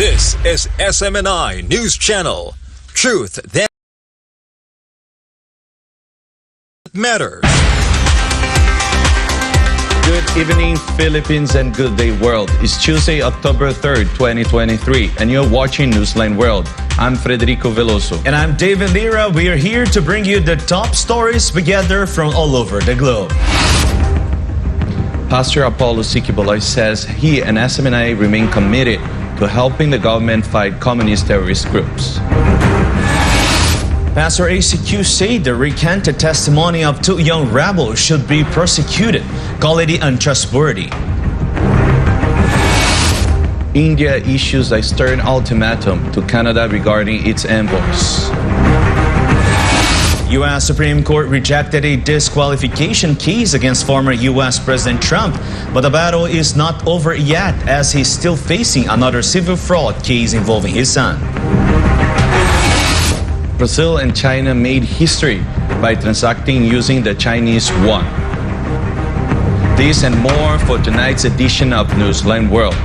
This is SMNI News Channel. Truth that matters. Good evening, Philippines, and good day, world. It's Tuesday, October 3rd, 2023, and you're watching Newsline World. I'm Federico Veloso. And I'm David Lira. We are here to bring you the top stories we gather from all over the globe. Pastor Apollo Quiboloy says he and SMNI remain committed to helping the government fight communist terrorist groups. Pastor ACQ said the recanted testimony of two young rebels should be prosecuted, calling it untrustworthy. India issues a stern ultimatum to Canada regarding its envoys. U.S. Supreme Court rejected a disqualification case against former U.S. President Trump, but the battle is not over yet as he's still facing another civil fraud case involving his son. Brazil and China made history by transacting using the Chinese yuan. This and more for tonight's edition of Newsline World.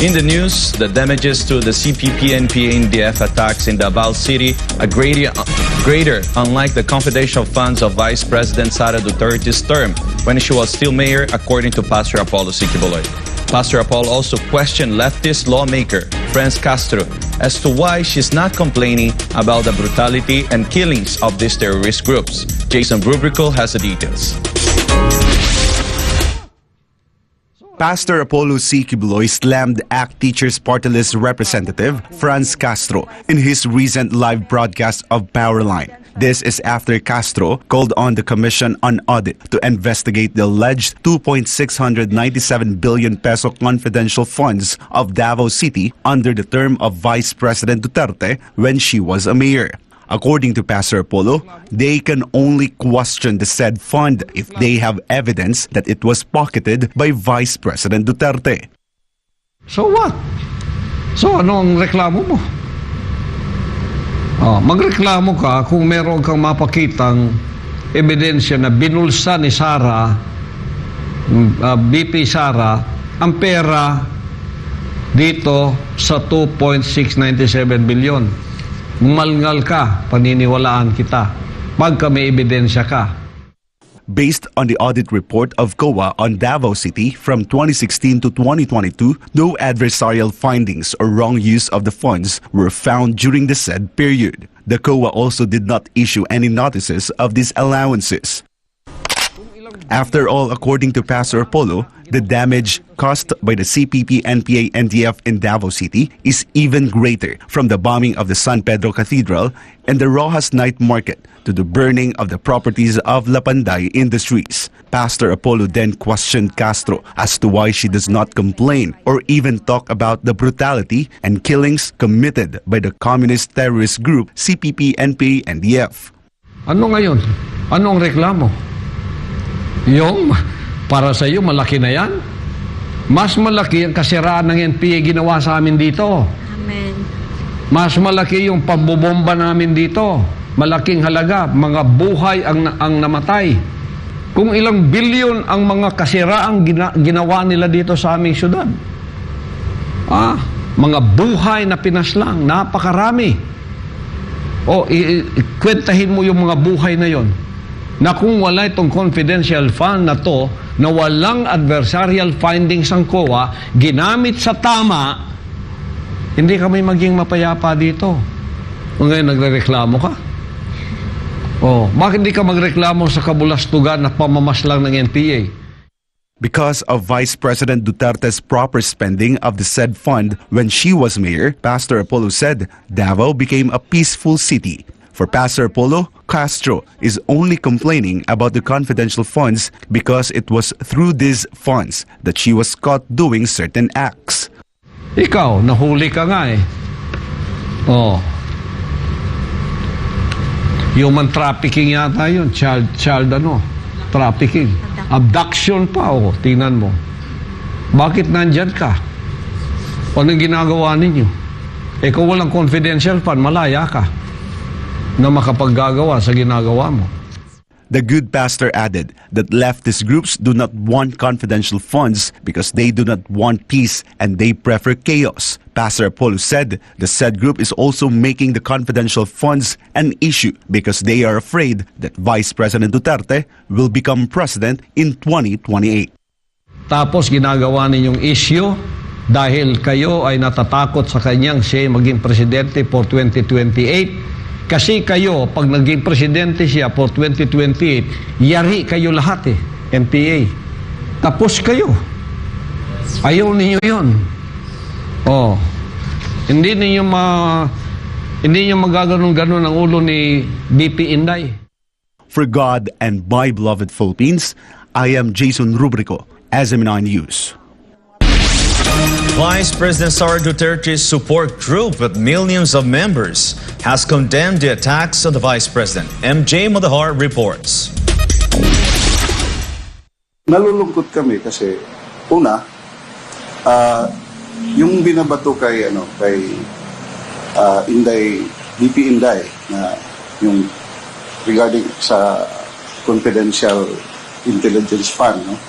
In the news, the damages to the CPP-NPA-NDF attacks in Davao City are greater, unlike the confidential funds of Vice President Sara Duterte's term when she was still mayor, according to Pastor Apollo Quiboloy. Pastor Apollo also questioned leftist lawmaker Franz Castro as to why she's not complaining about the brutality and killings of these terrorist groups. Jason Brubrico has the details. Pastor Apollo Quiboloy slammed ACT Teachers Party List representative Franz Castro in his recent live broadcast of Powerline. This is after Castro called on the Commission on Audit to investigate the alleged 2.697 billion peso confidential funds of Davao City under the term of Vice President Duterte when she was a mayor. According to Pastor Apollo, they can only question the said fund if they have evidence that it was pocketed by Vice President Duterte. So what? So anong reklamo mo? Magreklamo ka kung meron kang mapakitang ebidensya na binulsa ni Sara, VP Sara, ang pera dito sa 2.697 billion. Malngal ka, paniniwalaan kita, pagka may ebidensya ka. Based on the audit report of COA on Davao City from 2016 to 2022, no adversarial findings or wrong use of the funds were found during the said period. The COA also did not issue any notices of these allowances. After all, according to Pastor Apollo, the damage caused by the CPP-NPA-NDF in Davao City is even greater, from the bombing of the San Pedro Cathedral and the Rojas Night Market to the burning of the properties of La Panday Industries. Pastor Apollo then questioned Castro as to why she does not complain or even talk about the brutality and killings committed by the communist terrorist group CPP-NPA-NDF. Ano ngayon? Anong reklamo? Yung para sa iyo malaki na yan. Mas malaki ang kasiraan ng NPA ginawa sa amin dito. Amen. Mas malaki yung pambobomba namin dito. Malaking halaga, mga buhay ang namatay. Kung ilang bilyon ang mga kasiraang ginawa nila dito sa aming syudad. Mga buhay na pinaslang, napakarami. Kwentahin mo yung mga buhay na yon. Na kung wala itong confidential fund na to, na walang adversarial findings ang COA, ginamit sa tama, hindi kami maging mapayapa dito. Ngayon nagrereklamo ka? Bakit hindi ka magreklamo sa kabulastugan na pamamaslang ng NPA? Because of Vice President Duterte's proper spending of the said fund when she was mayor, Pastor Apollo said Davao became a peaceful city. For Pastor Apollo, Castro is only complaining about the confidential funds because it was through these funds that she was caught doing certain acts. Ikaw, nahuli ka nga eh. Human trafficking yata yun. Child trafficking. Abduction pa, tingnan mo. Bakit nandyan ka? Anong ginagawa ninyo? Kung walang confidential fund, malaya ka na makapaggagawa sa ginagawa mo. The good pastor added that leftist groups do not want confidential funds because they do not want peace and they prefer chaos. Pastor Apollo said the said group is also making the confidential funds an issue because they are afraid that Vice President Duterte will become president in 2028. Tapos ginagawa ninyong issue dahil kayo ay natatakot sa kanyang siya maging presidente for 2028. Kasi kayo, pag naging presidente siya for 2028, yari kayo lahat NPA. Tapos kayo. Ayaw ninyo yun. Hindi ninyo magaganon-ganon ang ulo ni VP Inday. For God and my beloved Philippines, I am Jason Rubrico, SMNI News. Vice President Sara Duterte's support group with millions of members has condemned the attacks on the Vice President. MJ Madahar reports. Nalulungkot kami kasi una, yung binabato kay Inday, VP Inday na yung regarding sa confidential intelligence fund, no?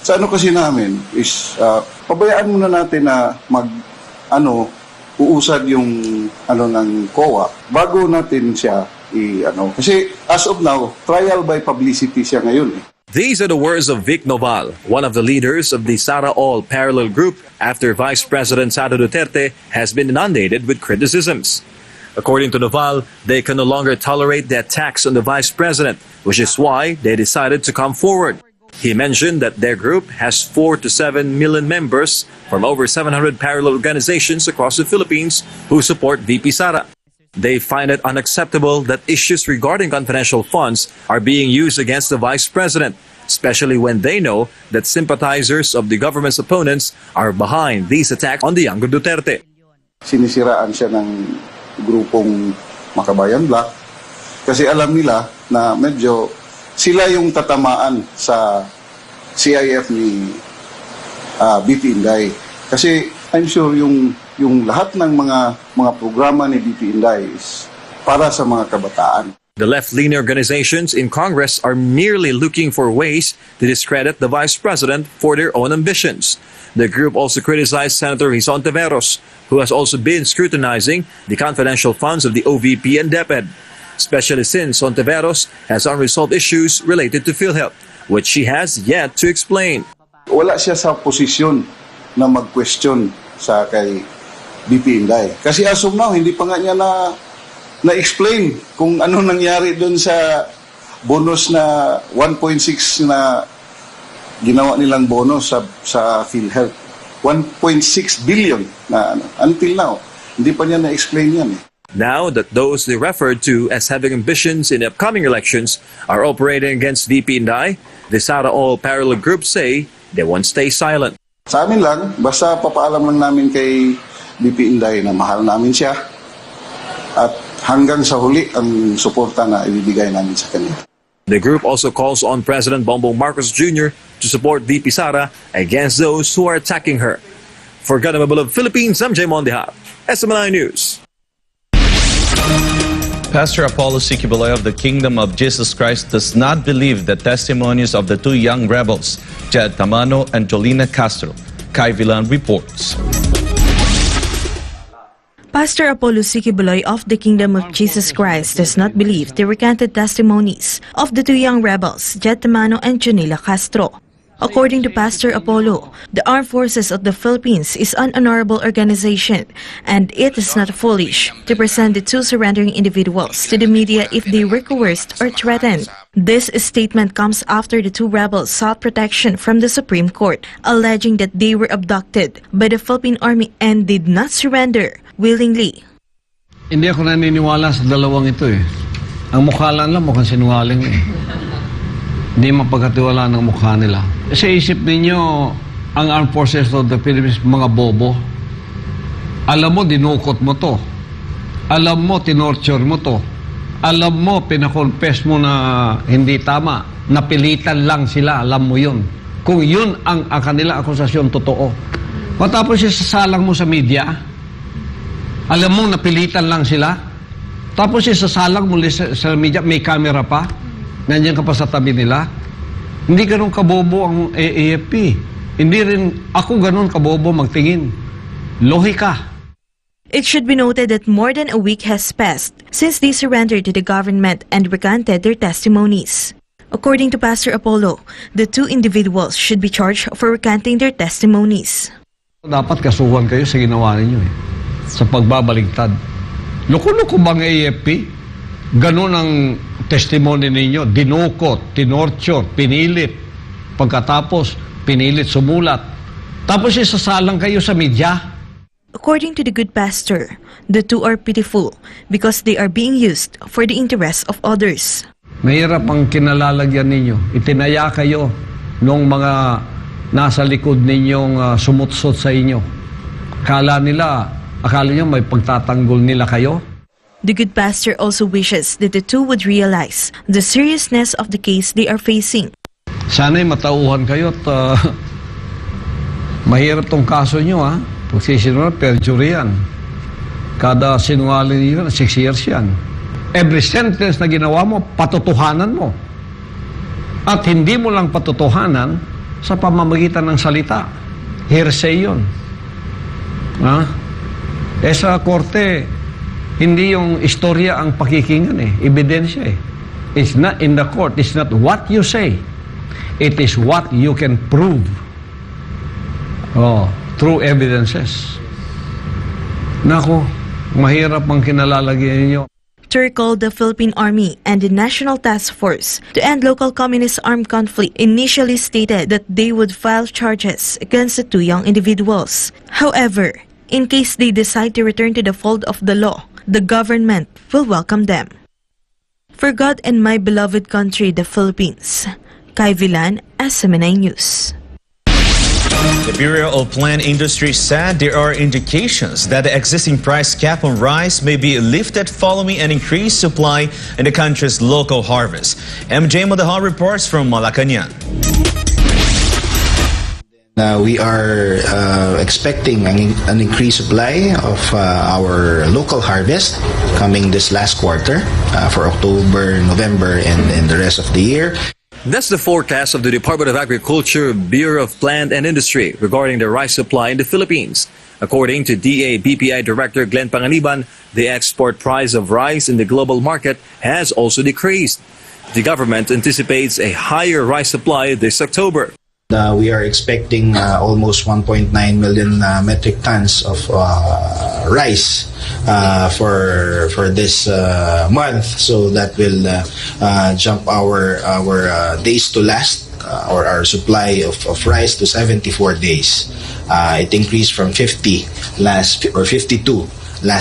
Sa ano kasi namin is pabayaan muna natin na uusad yung ng COA bago natin siya kasi as of now trial by publicity siya ngayon. These are the words of Vic Noval, one of the leaders of the Sara All Parallel Group, after Vice President Sara Duterte has been inundated with criticisms. According to Noval, they can no longer tolerate the attacks on the Vice President, which is why they decided to come forward. He mentioned that their group has 4 to 7 million members from over 700 parallel organizations across the Philippines who support VP Sara. They find it unacceptable that issues regarding confidential funds are being used against the Vice President, especially when they know that sympathizers of the government's opponents are behind these attacks on the younger Duterte. Sinisiraan siya ng grupong Makabayan Black kasi alam nila na medyo sila yung tatamaan sa CIF ni VP Inday. Kasi I'm sure yung lahat ng mga programa ni VP Inday is para sa mga kabataan. The left-leaning organizations in Congress are merely looking for ways to discredit the Vice President for their own ambitions. The group also criticized Senator Rison Tiveros, who has also been scrutinizing the confidential funds of the OVP and DepEd, especially since Ontiveros has unresolved issues related to PhilHealth, which she has yet to explain. Wala siya sa posisyon na mag-question sa kay VP Inday. Kasi as of now, hindi pa nga niya na-explain kung ano nangyari doon sa bonus na 1.6 na ginawa nilang bonus sa PhilHealth. 1.6 billion na until now. Hindi pa niya na-explain yan Now that those they referred to as having ambitions in upcoming elections are operating against VP Inday, the Sara All Parallel Group say they won't stay silent. Sa amin lang, basta papaalam lang namin kay VP Inday na mahal namin siya at hanggang sa huli ang suporta na ibibigay namin sa kanya. The group also calls on President Bongbong Marcos Jr. to support VP Sara against those who are attacking her. For Ganamabal of Philippines, I'm Jay Mondihap, SMNI News. Pastor Apollo Quiboloy of the Kingdom of Jesus Christ does not believe the testimonies of the two young rebels, Jed Tamano and Jolina Castro. Kai Villan reports. Pastor Apollo Quiboloy of the Kingdom of Jesus Christ does not believe the recanted testimonies of the two young rebels, Jed Tamano and Jolina Castro. According to Pastor Apollo, the Armed Forces of the Philippines is an honorable organization and it is not foolish to present the two surrendering individuals to the media if they were coerced or threatened. This statement comes after the two rebels sought protection from the Supreme Court, alleging that they were abducted by the Philippine Army and did not surrender willingly. Hindi ako naniniwala sa dalawang ito Ang mukha lang mukhang sinungaling Hindi mapagkatiwala ng mukha nila. Sa isip ninyo, ang Armed Forces of the Philippines, mga bobo. Alam mo, dinukot mo to. Alam mo, tinorture mo to. Alam mo, pinakonfess mo na hindi tama. Napilitan lang sila, alam mo yun. Kung yun ang kanila akusasyon, totoo. Matapos isasalang mo sa media, alam mo, napilitan lang sila. Tapos isasalang muli sa media, may camera pa, nandiyan ka pa sa tabi nila. Hindi ganun kabobo ang AFP. Hindi rin ako ganun kabobo magtingin. Lohika. It should be noted that more than a week has passed since they surrendered to the government and recanted their testimonies. According to Pastor Apollo, the two individuals should be charged for recanting their testimonies. Dapat kasuhan kayo sa ginawa ninyo sa pagbabaligtad. Loko-loko bang AFP? Ganun ang testimony ninyo. Dinukot, tinorture, pinilit. Pagkatapos, pinilit sumulat. Tapos isasalang kayo sa media. According to the good pastor, the two are pitiful because they are being used for the interests of others. Mahirap ang kinalalagyan ninyo. Itinaya kayo nung mga nasa likod ninyong sumutsot sa inyo. Akala nyo may pagtatanggol nila kayo? The good pastor also wishes that the two would realize the seriousness of the case they are facing. Sana'y matauhan kayo at mahirap tong kaso nyo, ha? Pagsisinunod, perjury yan. Kada sinungaling nyo, 6 years yan. Every sentence na ginawa mo, patotohanan mo. At hindi mo lang patotohanan sa pamamagitan ng salita. Hearsay yun. Ha? Sa korte, hindi yung istorya ang pakikinggan ebidensya It's not in the court, it's not what you say. It is what you can prove. Through evidences. Nako, mahirap ang kinalalagyan ninyo. To recall, the Philippine Army and the National Task Force to End Local Communist Armed Conflict initially stated that they would file charges against the two young individuals. However, in case they decide to return to the fold of the law, the government will welcome them. For God and my beloved country, the Philippines. Kai Villan, SMNI News. The Bureau of Plant Industry said there are indications that the existing price cap on rice may be lifted following an increased supply in the country's local harvest. MJ Madaha reports from Malacanang. We are expecting an increased supply of our local harvest coming this last quarter for October, November, and the rest of the year. That's the forecast of the Department of Agriculture, Bureau of Plant and Industry regarding the rice supply in the Philippines. According to DA-BPI Director Glenn Panganiban, the export price of rice in the global market has also decreased. The government anticipates a higher rice supply this October. We are expecting almost 1.9 million metric tons of rice for this month, so that will jump our days to last or our supply of rice to 74 days. It increased from 52 last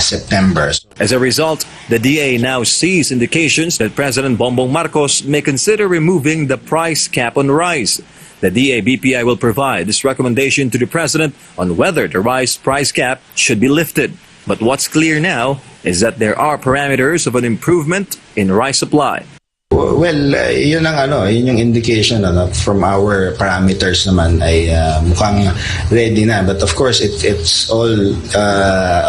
September. As a result, the DA now sees indications that President Bongbong Marcos may consider removing the price cap on rice. The DA-BPI will provide this recommendation to the President on whether the rice price cap should be lifted. But what's clear now is that there are parameters of an improvement in rice supply. Well, yun yung indication from our parameters naman ay mukhang ready na. But of course, it's all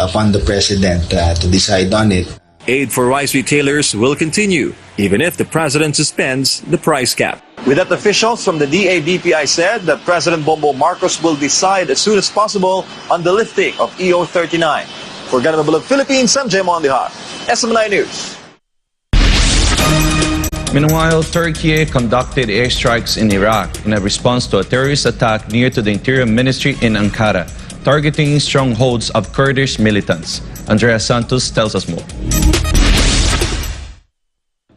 upon the President to decide on it. Aid for rice retailers will continue, even if the President suspends the price cap. With that, officials from the DA-BPI said that President Bongbong Marcos will decide as soon as possible on the lifting of EO 39. For Ganamabulog Philippines, I'm Jay Mondihar, SMNI News. Meanwhile, Turkey conducted airstrikes in Iraq in a response to a terrorist attack near to the Interior Ministry in Ankara, targeting strongholds of Kurdish militants. Andrea Santos tells us more.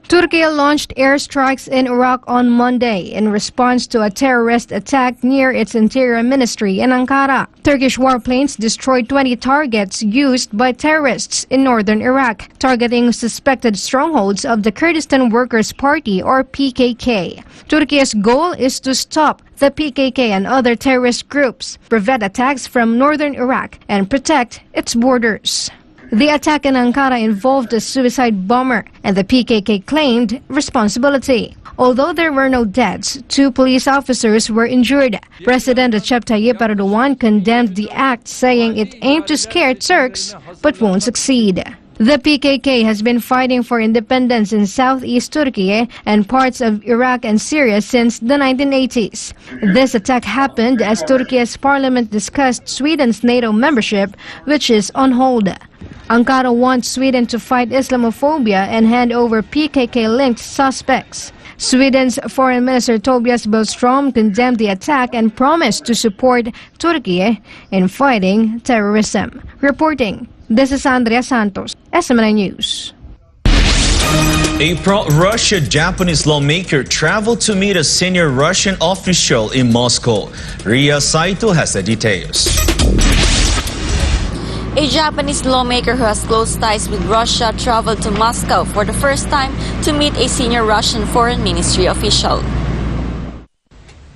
Turkey launched airstrikes in Iraq on Monday in response to a terrorist attack near its interior ministry in Ankara. Turkish warplanes destroyed 20 targets used by terrorists in northern Iraq, targeting suspected strongholds of the Kurdistan Workers' Party or PKK. Turkey's goal is to stop the PKK and other terrorist groups, prevent attacks from northern Iraq, and protect its borders. The attack in Ankara involved a suicide bomber, and the PKK claimed responsibility. Although there were no deaths, 2 police officers were injured. President Recep Tayyip Erdogan condemned the act, saying it aimed to scare Turks but won't succeed. The PKK has been fighting for independence in southeast Turkey and parts of Iraq and Syria since the 1980s. This attack happened as Turkey's parliament discussed Sweden's NATO membership, which is on hold. Ankara wants Sweden to fight Islamophobia and hand over PKK-linked suspects. Sweden's Foreign Minister Tobias Billström condemned the attack and promised to support Turkey in fighting terrorism. Reporting, this is Andrea Santos, SMNI News. A pro-Russia Japanese lawmaker traveled to meet a senior Russian official in Moscow. Ria Saito has the details. A Japanese lawmaker who has close ties with Russia traveled to Moscow for the first time to meet a senior Russian foreign ministry official.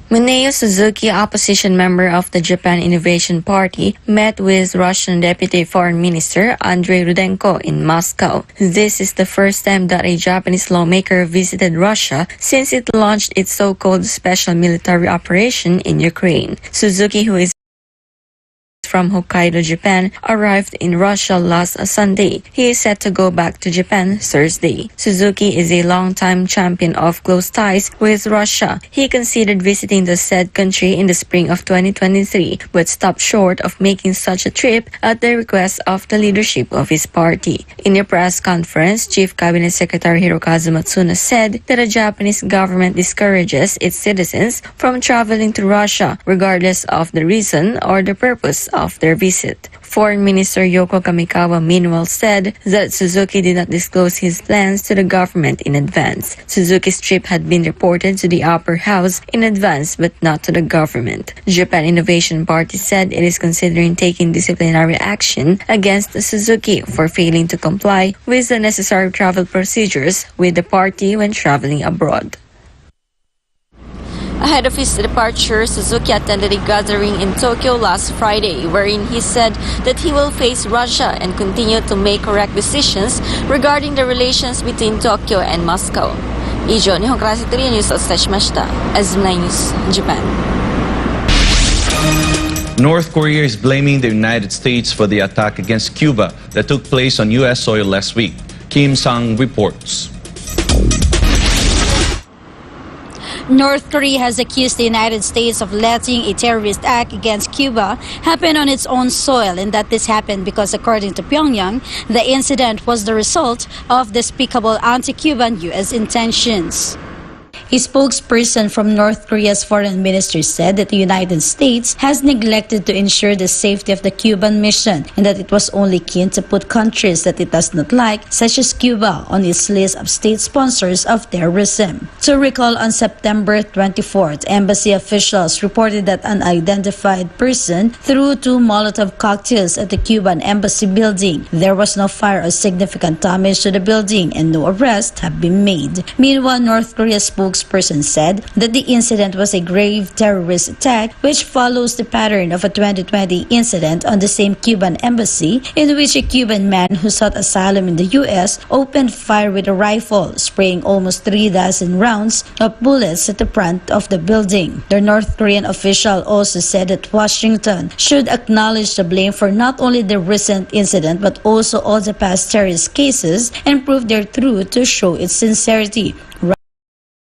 Muneo Suzuki, opposition member of the Japan Innovation Party, met with Russian Deputy Foreign Minister Andrei Rudenko in Moscow. This is the first time that a Japanese lawmaker visited Russia since it launched its so-called special military operation in Ukraine. Suzuki, who is from Hokkaido, Japan, arrived in Russia last Sunday. He is set to go back to Japan Thursday. Suzuki is a long-time champion of close ties with Russia. He considered visiting the said country in the spring of 2023, but stopped short of making such a trip at the request of the leadership of his party. In a press conference, Chief Cabinet Secretary Hirokazu Matsuno said that the Japanese government discourages its citizens from traveling to Russia, regardless of the reason or the purpose of their visit. Foreign Minister Yoko Kamikawa meanwhile said that Suzuki did not disclose his plans to the government in advance. Suzuki's trip had been reported to the upper house in advance but not to the government. The Japan Innovation Party said it is considering taking disciplinary action against Suzuki for failing to comply with the necessary travel procedures with the party when traveling abroad. Ahead of his departure, Suzuki attended a gathering in Tokyo last Friday, wherein he said that he will face Russia and continue to make correct decisions regarding the relations between Tokyo and Moscow. 以上、日本からセットリーニュースをお伝えしました。SMNI News, Japan. North Korea is blaming the United States for the attack against Cuba that took place on U.S. soil last week. Kim Sang reports. North Korea has accused the United States of letting a terrorist act against Cuba happen on its own soil, and that this happened because, according to Pyongyang, the incident was the result of despicable anti-Cuban U.S. intentions. A spokesperson from North Korea's foreign ministry said that the United States has neglected to ensure the safety of the Cuban mission and that it was only keen to put countries that it does not like, such as Cuba, on its list of state sponsors of terrorism. To recall, on September 24th, embassy officials reported that an unidentified person threw 2 Molotov cocktails at the Cuban embassy building. There was no fire or significant damage to the building and no arrests have been made. Meanwhile, North Korea's spokesperson said that the incident was a grave terrorist attack which follows the pattern of a 2020 incident on the same Cuban embassy in which a Cuban man who sought asylum in the U.S. opened fire with a rifle, spraying almost 36 rounds of bullets at the front of the building. The North Korean official also said that Washington should acknowledge the blame for not only the recent incident but also all the past terrorist cases and prove their truth to show its sincerity,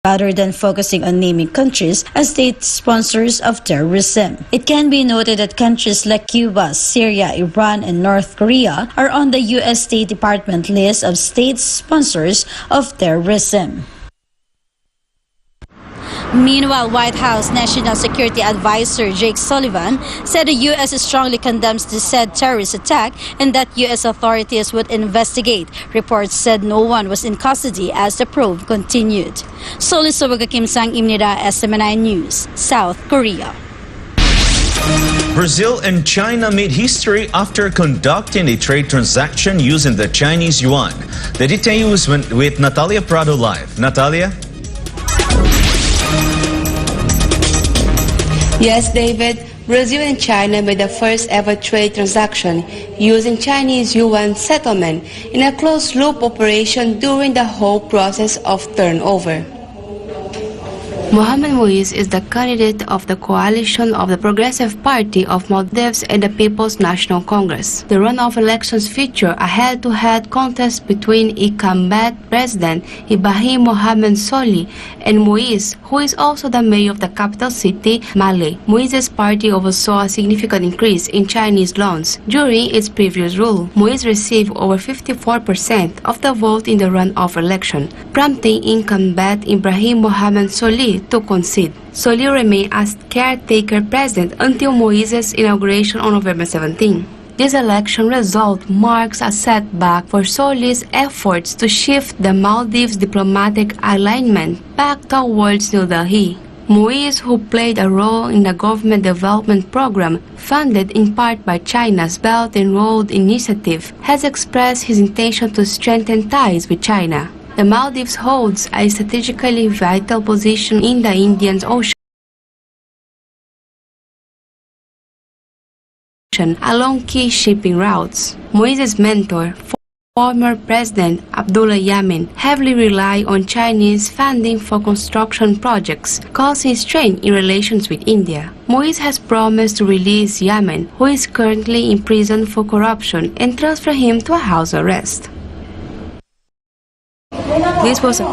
rather than focusing on naming countries as state sponsors of terrorism. It can be noted that countries like Cuba, Syria, Iran, and North Korea are on the U.S. State Department list of state sponsors of terrorism. Meanwhile, White House National Security Advisor Jake Sullivan said the U.S. strongly condemns the said terrorist attack and that U.S. authorities would investigate. Reports said no one was in custody as the probe continued. Solisubaga Kim Sang Imnida, SMNI News, South Korea. Brazil and China made history after conducting a trade transaction using the Chinese yuan. The details with Natalia Prado live. Natalia? Yes, David, Brazil and China made the first ever trade transaction using Chinese yuan settlement in a closed-loop operation during the whole process of turnover. Mohamed Muiz is the candidate of the coalition of the Progressive Party of Maldives and the People's National Congress. The runoff elections feature a head-to-head contest between incumbent President Ibrahim Mohamed Solih and Muiz, who is also the mayor of the capital city, Malé. Muiz's party oversaw a significant increase in Chinese loans during its previous rule. Muiz received over 54% of the vote in the runoff election, prompting incumbent Ibrahim Mohamed Solih to concede. Solih remained as caretaker president until Muiz's inauguration on November 17. This election result marks a setback for Solih's efforts to shift the Maldives' diplomatic alignment back towards New Delhi. Muiz, who played a role in the government development program funded in part by China's Belt and Road Initiative, has expressed his intention to strengthen ties with China. The Maldives holds a strategically vital position in the Indian Ocean along key shipping routes. Muiz's mentor, former President Abdullah Yamin, heavily relied on Chinese funding for construction projects, causing strain in relations with India. Muiz has promised to release Yamin, who is currently in prison for corruption, and transfer him to a house arrest. This was the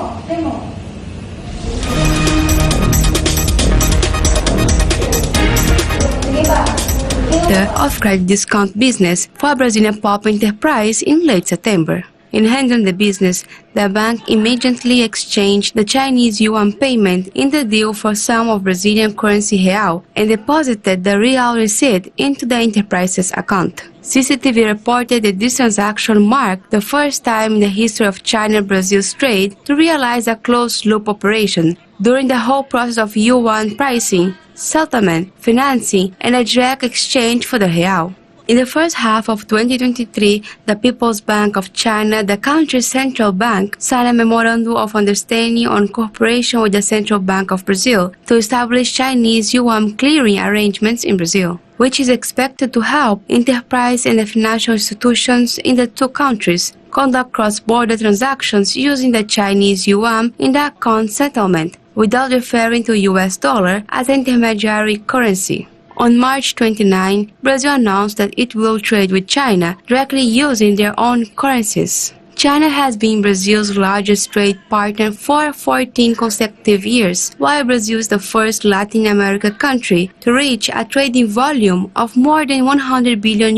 off-credit discount business for a Brazilian pulp enterprise in late September. In handling the business, the bank immediately exchanged the Chinese yuan payment in the deal for some of Brazilian currency real and deposited the real receipt into the enterprise's account. CCTV reported that this transaction marked the first time in the history of China-Brazil's trade to realize a closed-loop operation during the whole process of yuan pricing, settlement, financing, and a direct exchange for the real. In the first half of 2023, the People's Bank of China, the country's central bank, signed a memorandum of understanding on cooperation with the Central Bank of Brazil to establish Chinese yuan clearing arrangements in Brazil, which is expected to help enterprise and the financial institutions in the two countries conduct cross-border transactions using the Chinese yuan in the account settlement, without referring to US dollar as an intermediary currency. On March 29, Brazil announced that it will trade with China directly using their own currencies. China has been Brazil's largest trade partner for 14 consecutive years, while Brazil is the first Latin American country to reach a trading volume of more than $100 billion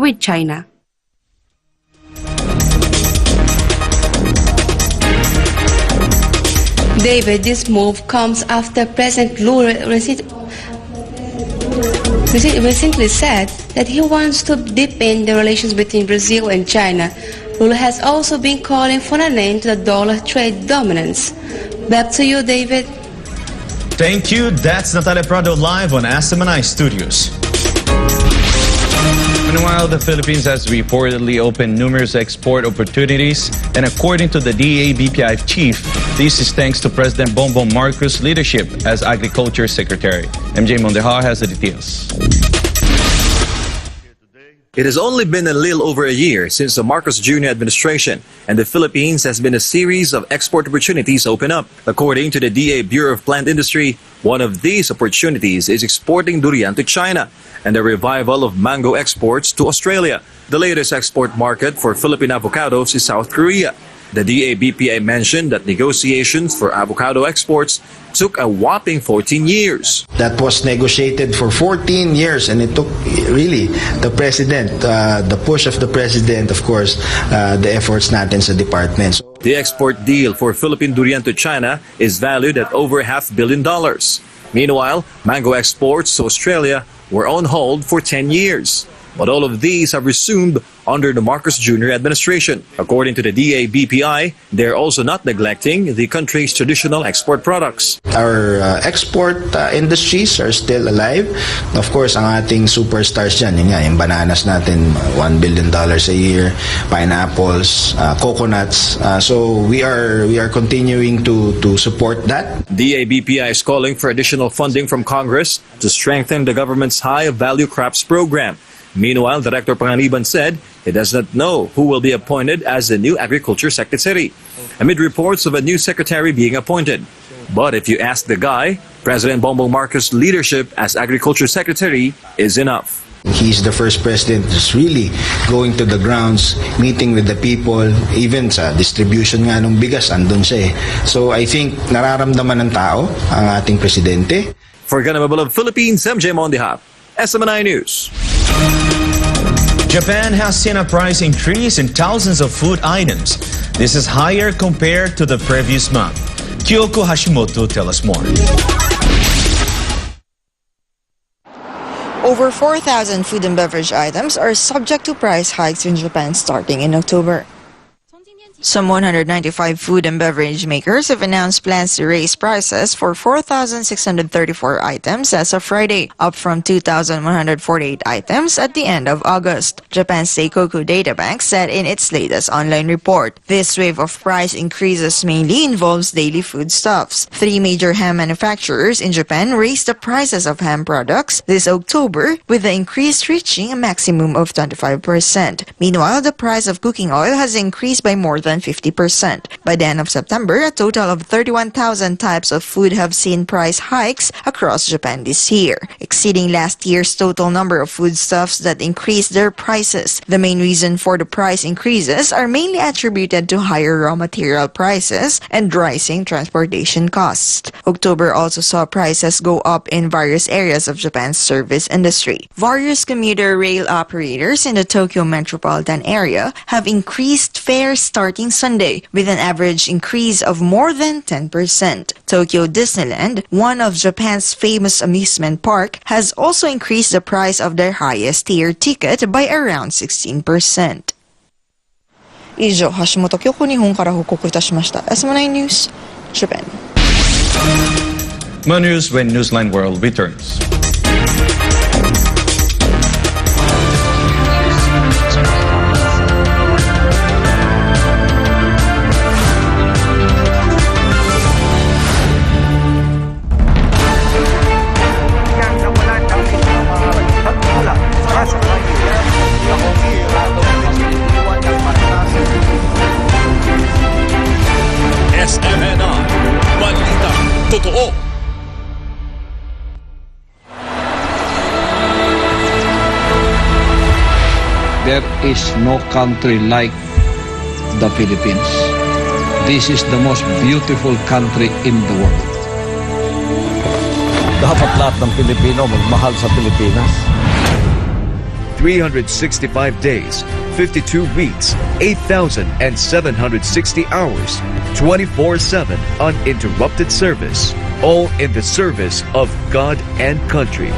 with China. Deivid, this move comes after President Lira recently said that he wants to deepen the relations between Brazil and China. Lula has also been calling for an end to the dollar trade dominance. Back to you, Deivid. Thank you. That's Natalia Prado live on SMNI Studios. Meanwhile, the Philippines has reportedly opened numerous export opportunities, and according to the DA-BPI chief, this is thanks to President Bongbong Marcos' leadership as Agriculture Secretary. MJ Mondejar has the details. It has only been a little over a year since the Marcos Jr. administration, and the Philippines has been a series of export opportunities open up. According to the DA Bureau of Plant Industry, one of these opportunities is exporting durian to China and the revival of mango exports to Australia. The latest export market for Philippine avocados is South Korea. The DA-BPI mentioned that negotiations for avocado exports took a whopping 14 years. That was negotiated for 14 years, and it took really the president, the push of the president, of course, the efforts natin sa department. The export deal for Philippine durian to China is valued at over $500 million. Meanwhile, mango exports to Australia were on hold for 10 years. But all of these have resumed under the Marcos Jr. administration. According to the DA-BPI, they're also not neglecting the country's traditional export products. Our export industries are still alive. Of course, ang ating superstars dyan, yung bananas natin, $1 billion a year, pineapples, coconuts. So we are continuing to support that. DA-BPI is calling for additional funding from Congress to strengthen the government's high-value crops program. Meanwhile, Director Panganiban said he does not know who will be appointed as the new Agriculture Secretary, amid reports of a new secretary being appointed. But if you ask the guy, President Bongbong Marcos' leadership as Agriculture Secretary is enough. He's the first president that's really going to the grounds, meeting with the people, even sa distribution nga ng bigas, andun siya eh. So I think nararamdaman ng tao ang ating presidente. For Ganamabal of Philippines, MJ Mondihap, SMNI News. Japan has seen a price increase in thousands of food items. This is higher compared to the previous month. Kyoko Hashimoto tells us more. Over 4,000 food and beverage items are subject to price hikes in Japan starting in October. Some 195 food and beverage makers have announced plans to raise prices for 4,634 items as of Friday, up from 2,148 items at the end of August. Japan's Seikoku Data Bank said in its latest online report. This wave of price increases mainly involves daily foodstuffs. 3 major ham manufacturers in Japan raised the prices of ham products this October, with the increase reaching a maximum of 25%. Meanwhile, the price of cooking oil has increased by more than 50%. By the end of September, a total of 31,000 types of food have seen price hikes across Japan this year, exceeding last year's total number of foodstuffs that increased their prices. The main reason for the price increases are mainly attributed to higher raw material prices and rising transportation costs. October also saw prices go up in various areas of Japan's service industry. Various commuter rail operators in the Tokyo metropolitan area have increased fares starting Sunday, with an average increase of more than 10%. Tokyo Disneyland, one of Japan's famous amusement park, has also increased the price of their highest tier ticket by around 16%. 以上、橋本京子日本から報告いたしました。SMNI News, Japan. More news when Newsline World returns. There is no country like the Philippines. This is the most beautiful country in the world. Dapat lahat ng Pilipino magmahal sa Pilipinas. 365 days, 52 weeks, 8,760 hours, 24/7 uninterrupted service, all in the service of God and country.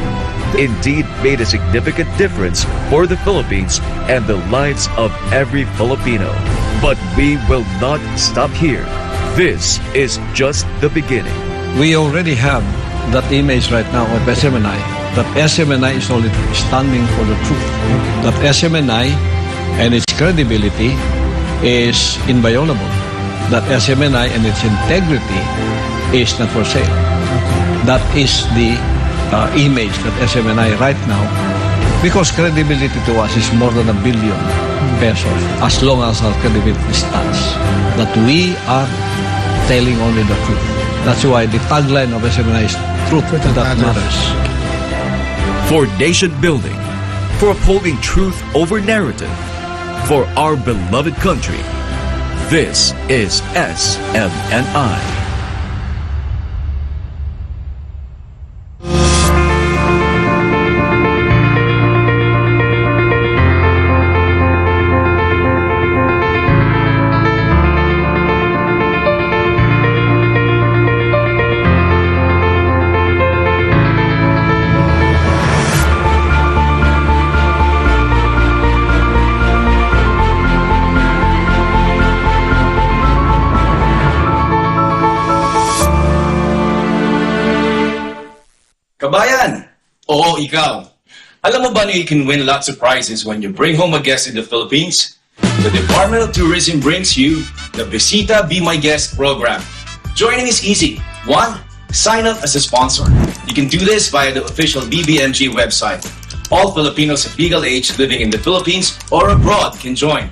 Indeed made a significant difference for the Philippines and the lives of every Filipino. But we will not stop here. This is just the beginning. We already have that image right now of SMNI, that SMNI is only standing for the truth. That SMNI and its credibility is inviolable. That SMNI and its integrity is not for sale. That is the image that SMNI right now, because credibility to us is more than ₱1 billion as long as our credibility stands, that we are telling only the truth. That's why the tagline of SMNI is truth that matters. For nation building, for upholding truth over narrative, for our beloved country, this is SMNI. Kabayan! Oo, ikaw. Alam mo ba na you can win lots of prizes when you bring home a guest in the Philippines? The Department of Tourism brings you the Visita Be My Guest program. Joining is easy. 1. Sign up as a sponsor. You can do this via the official BBMG website. All Filipinos of legal age living in the Philippines or abroad can join.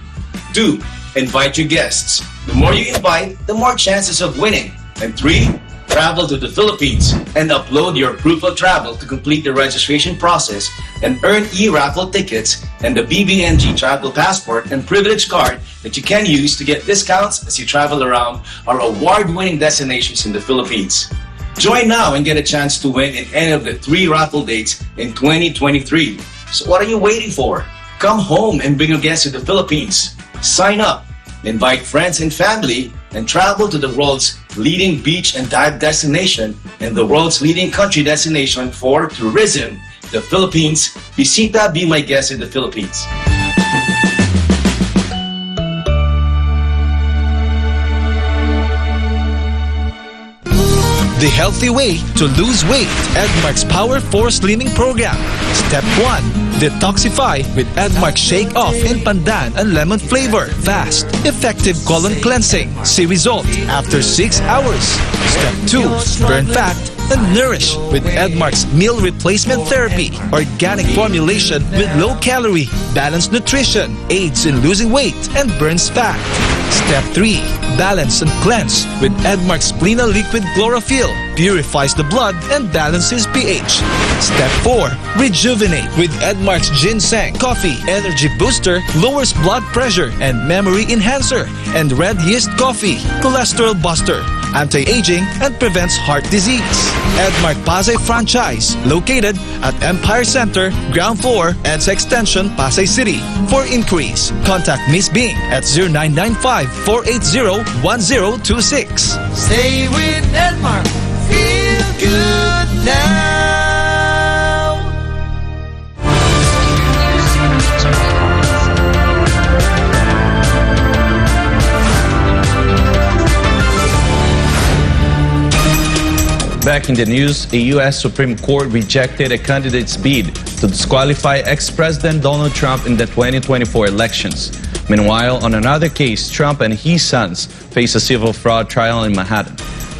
2. Invite your guests. The more you invite, the more chances of winning. And 3. Travel to the Philippines and upload your proof of travel to complete the registration process and earn e-raffle tickets and the BBNG travel passport and privilege card that you can use to get discounts as you travel around our award-winning destinations in the Philippines. Join now and get a chance to win in any of the 3 raffle dates in 2023. So what are you waiting for? Come home and bring a guest to the Philippines. Sign up, invite friends and family, and travel to the world's leading beach and dive destination and the world's leading country destination for tourism, the Philippines. Visita, be my guest in the Philippines. The healthy way to lose weight. Edmark's Power 4 Slimming Program. Step 1. Detoxify with Edmark Shake Off in pandan and lemon flavor. Fast, effective colon cleansing. See result after 6 hours. Step 2. Burn fat and nourish with Edmark's Meal Replacement Therapy. Organic formulation with low calorie, balanced nutrition, aids in losing weight and burns fat. Step 3. Balance and cleanse with Edmark's Splena Liquid Chlorophyll. Purifies the blood and balances pH. Step 4. Rejuvenate with Edmark's Ginseng Coffee Energy Booster. Lowers blood pressure and memory enhancer. And Red Yeast Coffee Cholesterol Buster. Anti-aging and prevents heart disease. Edmark Pasay franchise located at Empire Center, ground floor, EDSA Extension, Pasay City. For inquiries, contact Miss Bing at 0995-480-1026. Stay with Edmark. Feel good now. Back in the news, a U.S. Supreme Court rejected a candidate's bid to disqualify ex-President Donald Trump in the 2024 elections. Meanwhile, on another case, Trump and his sons face a civil fraud trial in Manhattan.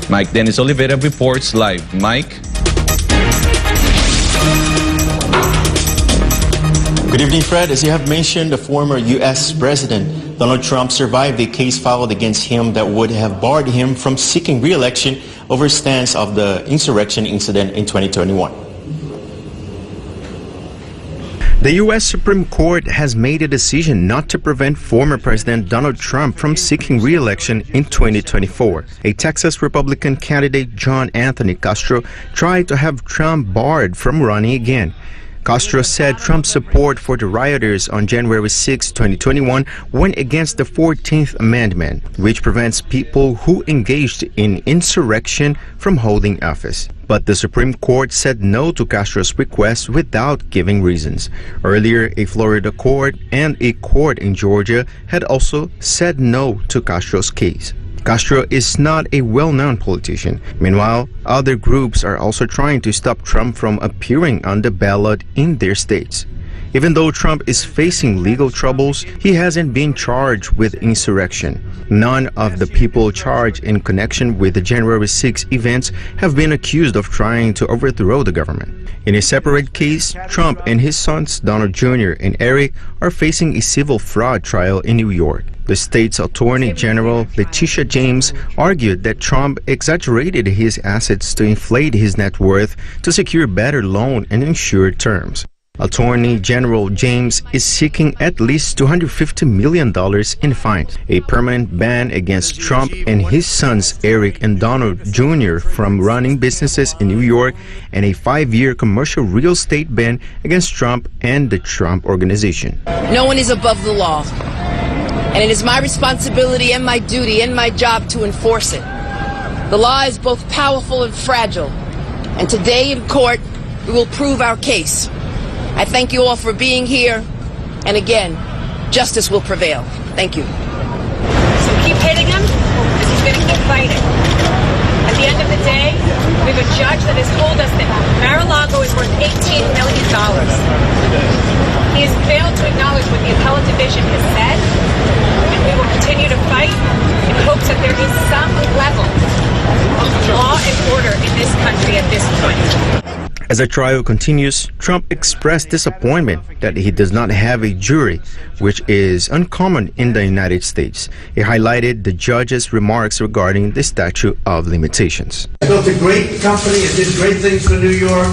Mike Dennis Oliveira reports live. Mike? Good evening, Fred. As you have mentioned, the former U.S. President Donald Trump survived a case filed against him that would have barred him from seeking re-election over stance of the insurrection incident in 2021. The U.S. Supreme Court has made a decision not to prevent former President Donald Trump from seeking re-election in 2024. A Texas Republican candidate, John Anthony Castro, tried to have Trump barred from running again. Castro said Trump's support for the rioters on January 6, 2021 went against the 14th Amendment, which prevents people who engaged in insurrection from holding office. But the Supreme Court said no to Castro's request without giving reasons. Earlier, a Florida court and a court in Georgia had also said no to Castro's case. Castro is not a well-known politician. Meanwhile, other groups are also trying to stop Trump from appearing on the ballot in their states. Even though Trump is facing legal troubles, he hasn't been charged with insurrection. None of the people charged in connection with the January 6 events have been accused of trying to overthrow the government. In a separate case, Trump and his sons, Donald Jr. and Eric, are facing a civil fraud trial in New York. The state's Attorney General, Letitia James, argued that Trump exaggerated his assets to inflate his net worth to secure better loan and insured terms. Attorney General James is seeking at least $250 million in fines, a permanent ban against Trump and his sons Eric and Donald Jr. from running businesses in New York, and a 5-year commercial real estate ban against Trump and the Trump Organization. No one is above the law, and it is my responsibility and my duty and my job to enforce it. The law is both powerful and fragile, and today in court we will prove our case. I thank you all for being here, and again, justice will prevail. Thank you. So keep hitting him, because he's going to keep fighting. At the end of the day, we have a judge that has told us that Mar-a-Lago is worth $18 million. He has failed to acknowledge what the appellate division has said, and we will continue to fight in hopes that there is some level of law and order in this country at this point. As the trial continues, Trump expressed disappointment that he does not have a jury, which is uncommon in the United States. He highlighted the judge's remarks regarding the statute of limitations. I built a great company, it did great things for New York,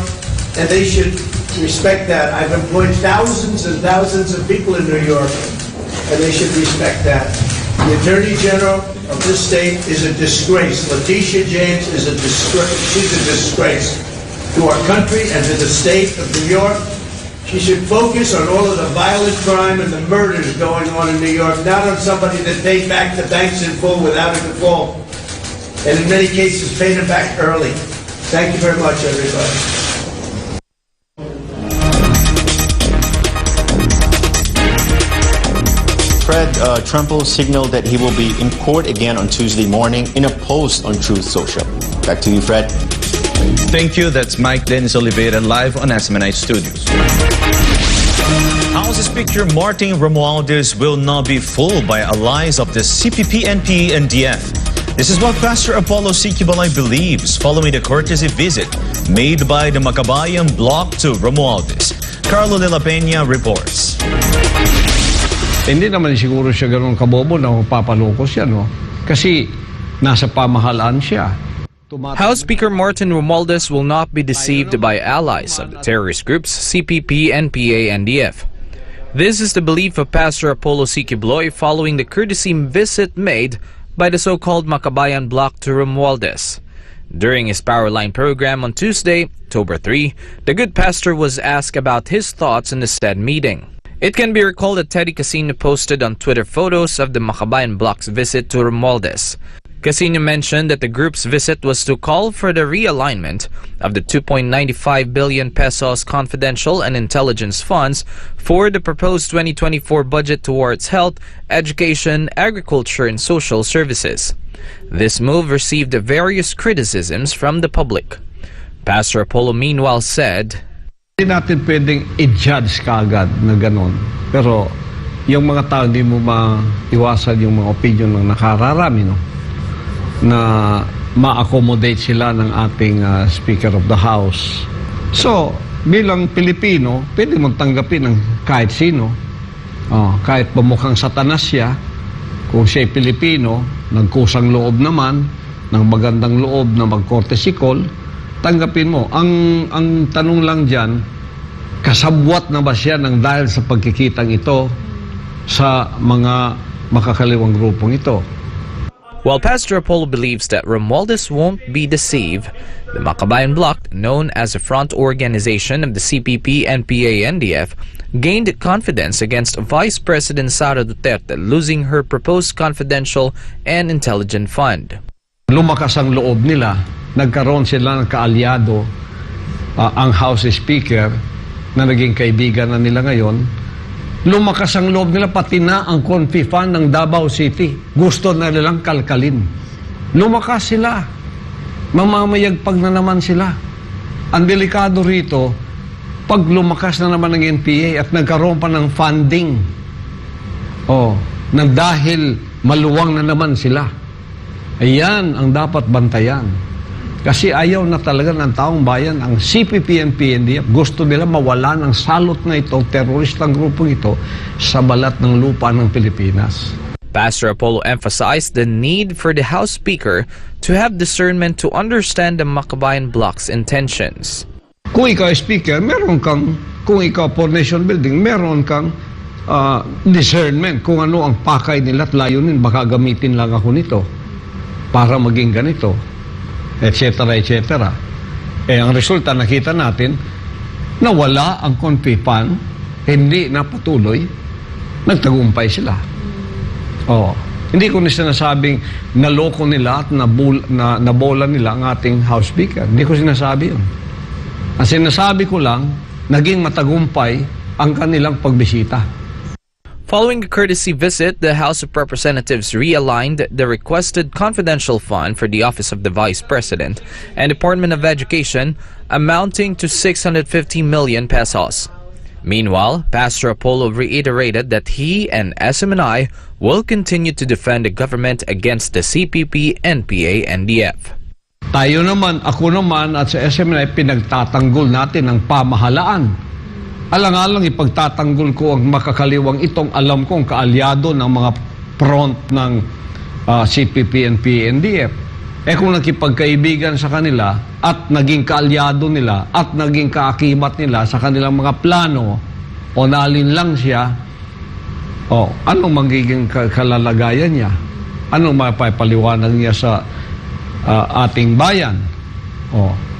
and they should respect that. I've employed thousands and thousands of people in New York, and they should respect that. The Attorney General of this state is a disgrace. Letitia James is a disgrace. She's a disgrace to our country and to the state of New York. She should focus on all of the violent crime and the murders going on in New York, not on somebody that paid back the banks in full without a default, and in many cases paid them back early. Thank you very much, everybody. Fred, Trump will signal that he will be in court again on Tuesday morning in a post on Truth Social. Back to you, Fred. Thank you. That's Mike Dennis Oliveira live on SMNI Studios. House Speaker Martin Romualdez will not be fooled by allies of the CPP, NPA, and DF. This is what Pastor Apollo C. Quiboloy believes following the courtesy visit made by the Makabayan bloc to Romualdez. Carlo de la Peña reports. Hindi naman siguro siya ganun kabobo na papaloko siya, no? Kasi nasa pamahalaan siya. House Speaker Martin Romualdez will not be deceived by allies of the terrorist groups CPP, NPA, and DF. This is the belief of Pastor Apollo C. Quiboloy following the courtesy visit made by the so-called Makabayan bloc to Romualdez. During his Powerline program on Tuesday, October 3, the good pastor was asked about his thoughts in the said meeting. It can be recalled that Teddy Casino posted on Twitter photos of the Makabayan bloc's visit to Romualdez. Casino mentioned that the group's visit was to call for the realignment of the 2.95 billion pesos confidential and intelligence funds for the proposed 2024 budget towards health, education, agriculture, and social services. This move received various criticisms from the public. Pastor Apollo meanwhile said, Hindi natin pwedeng i-judge kaagad na gano'n. Pero yung mga tao, hindi mo maiwasan yung mga opinion ng nakararami, no? Na ma-accommodate sila ng ating Speaker of the House. So, bilang Pilipino, pwede mong tanggapin ng kahit sino. Kahit pamukhang satanas siya, kung siya'y Pilipino, nagkusang loob naman, ng magandang loob na mag-courtesy call, tanggapin mo. Ang tanong lang dyan, kasabwat na ba siya ng dahil sa pagkikitang ito sa mga makakaliwang grupong ito? While Pastor Apollo believes that Romualdez won't be deceived, the Makabayan bloc, known as the front organization of the CPP, NPA, and DF, gained confidence against Vice President Sara Duterte losing her proposed confidential and intelligence fund. Lumakas ang loob nila. Nagkaroon sila ng kaalyado, ang House Speaker na naging kaibigan na nila ngayon. Lumakas ang loob nila, pati na ang Confi Fund ng Davao City. Gusto na nilang kalkalin. Lumakas sila. Mamamayagpag na naman sila. Ang delikado rito, pag lumakas na naman ng NPA at nagkaroon pa ng funding, nang dahil maluwang na naman sila. Ayan ang dapat bantayan. Kasi ayaw na talaga ng taong bayan ang CPP, NPA, NDF. Gusto nila mawala ng salot na ito, teroristang grupong ito, sa balat ng lupa ng Pilipinas. Pastor Apollo emphasized the need for the House Speaker to have discernment to understand the Makabayan bloc's intentions. Kung ikaw ay Speaker, meron kang, kung ikaw for nation building, meron kang discernment kung ano ang pakay nila at layunin. Baka gamitin lang ako nito para maging ganito, etc. etc. Ang resulta, nakita natin, nawala ang Confi Fund, hindi napatuloy, nagtagumpay sila. Hindi ko na sinasabing naloko nila at nabola nila ang ating House Speaker. Hindi ko sinasabi yun. Ang sinasabi ko lang, naging matagumpay ang kanilang pagbisita. Following a courtesy visit, the House of Representatives realigned the requested confidential fund for the Office of the Vice President and Department of Education, amounting to 650 million pesos. Meanwhile, Pastor Apollo reiterated that he and SMNI will continue to defend the government against the CPP, NPA, and DF. Ako naman at sa SMNI pinagtatanggol natin ang pamahalaan. Alang-alang ipagtatanggol ko ang makakaliwang itong alam kong kaalyado ng mga front ng CPP and PNDF. Kung nakipagkaibigan sa kanila at naging kaalyado nila at naging kaakibat nila sa kanilang mga plano o nalinlang siya, anong magiging kalalagayan niya? Anong mapapaliwanag niya sa ating bayan?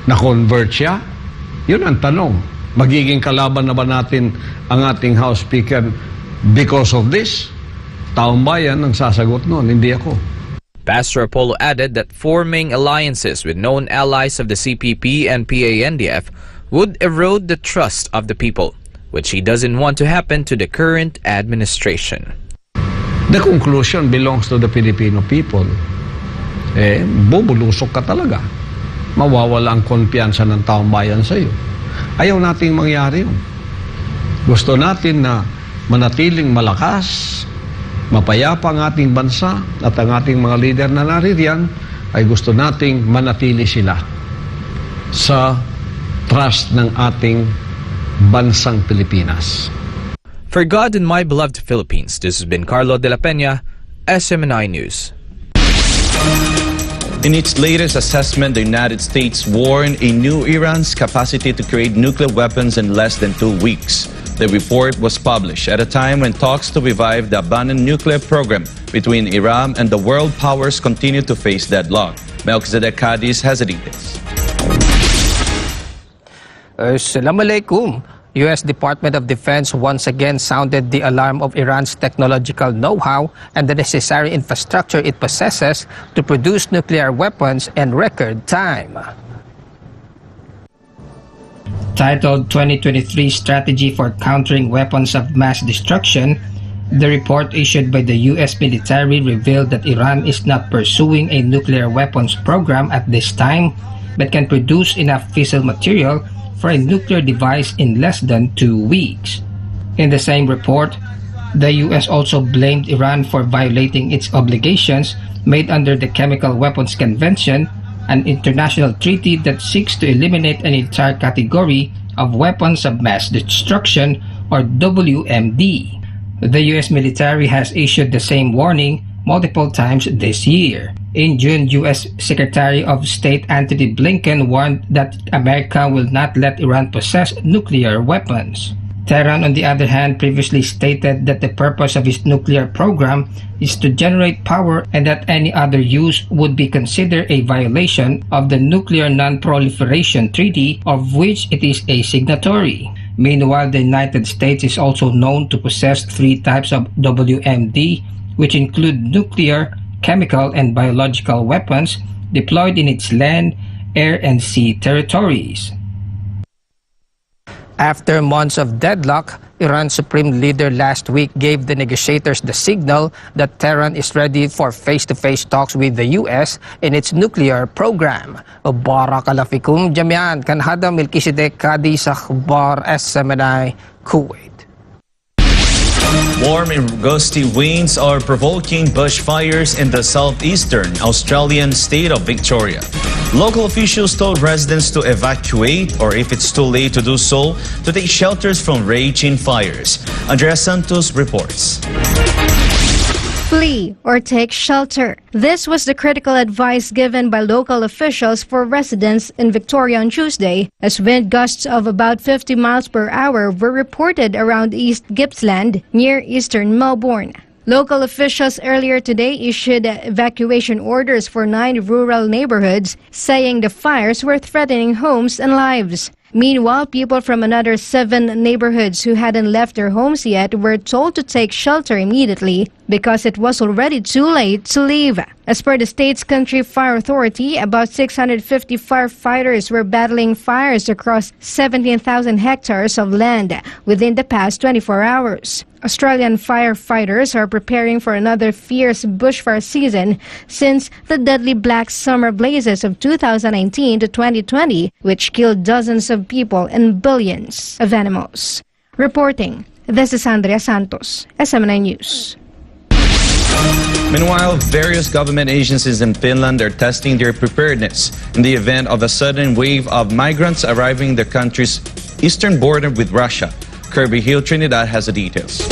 Na-convert siya? Yun ang tanong. Magiging kalaban na ba natin ang ating House Speaker because of this? Taong bayan ang sasagot noon, hindi ako. Pastor Apollo added that forming alliances with known allies of the CPP and PANDF would erode the trust of the people, which he doesn't want to happen to the current administration. The conclusion belongs to the Filipino people. Bubulusok ka talaga. Mawawala ang kumpiyansa ng taong bayan sa iyo. Ayaw nating mangyari yun. Gusto natin na manatiling malakas, mapayapa ang ating bansa at ang ating mga leader na naririyan ay gusto nating manatili sila sa trust ng ating bansang Pilipinas. For God and my beloved Philippines, this has been Carlo de la Peña, SMNI News. In its latest assessment, the United States warned a new Iran's capacity to create nuclear weapons in less than 2 weeks. The report was published at a time when talks to revive the abandoned nuclear program between Iran and the world powers continue to face deadlock. Mayk has the details. Assalamualaikum. U.S. Department of Defense once again sounded the alarm of Iran's technological know-how and the necessary infrastructure it possesses to produce nuclear weapons in record time. Titled 2023 Strategy for Countering Weapons of Mass Destruction, the report issued by the U.S. military revealed that Iran is not pursuing a nuclear weapons program at this time, but can produce enough fissile material for a nuclear device in less than 2 weeks. In the same report, the U.S. also blamed Iran for violating its obligations made under the Chemical Weapons Convention, an international treaty that seeks to eliminate an entire category of weapons of mass destruction, or WMD. The U.S. military has issued the same warning multiple times this year. In June, U.S. Secretary of State Antony Blinken warned that America will not let Iran possess nuclear weapons. Tehran, on the other hand, previously stated that the purpose of its nuclear program is to generate power and that any other use would be considered a violation of the Nuclear Non-Proliferation Treaty, of which it is a signatory. Meanwhile, the United States is also known to possess 3 types of WMD, which include nuclear, chemical, and biological weapons deployed in its land, air, and sea territories. After months of deadlock, Iran's supreme leader last week gave the negotiators the signal that Tehran is ready for face-to-face talks with the U.S. in its nuclear program. Barakallahu jami'an, kan hada Melchizedek Kadi sa Akhbar SMNI, Kuwait. Warm and gusty winds are provoking bushfires in the southeastern Australian state of Victoria. Local officials told residents to evacuate, or if it's too late to do so, to take shelters from raging fires. Andrea Santos reports. Flee or take shelter. This was the critical advice given by local officials for residents in Victoria on Tuesday, as wind gusts of about 50 miles per hour were reported around East Gippsland, near eastern Melbourne. Local officials earlier today issued evacuation orders for 9 rural neighborhoods, saying the fires were threatening homes and lives. Meanwhile, people from another 7 neighborhoods who hadn't left their homes yet were told to take shelter immediately because it was already too late to leave. As per the state's Country Fire Authority, about 650 firefighters were battling fires across 17,000 hectares of land within the past 24 hours. Australian firefighters are preparing for another fierce bushfire season since the deadly black summer blazes of 2019 to 2020, which killed dozens of people and billions of animals. Reporting, this is Andrea Santos, SMNI News. Meanwhile, various government agencies in Finland are testing their preparedness in the event of a sudden wave of migrants arriving the country's eastern border with Russia. Kirby Hill Trinidad has the details.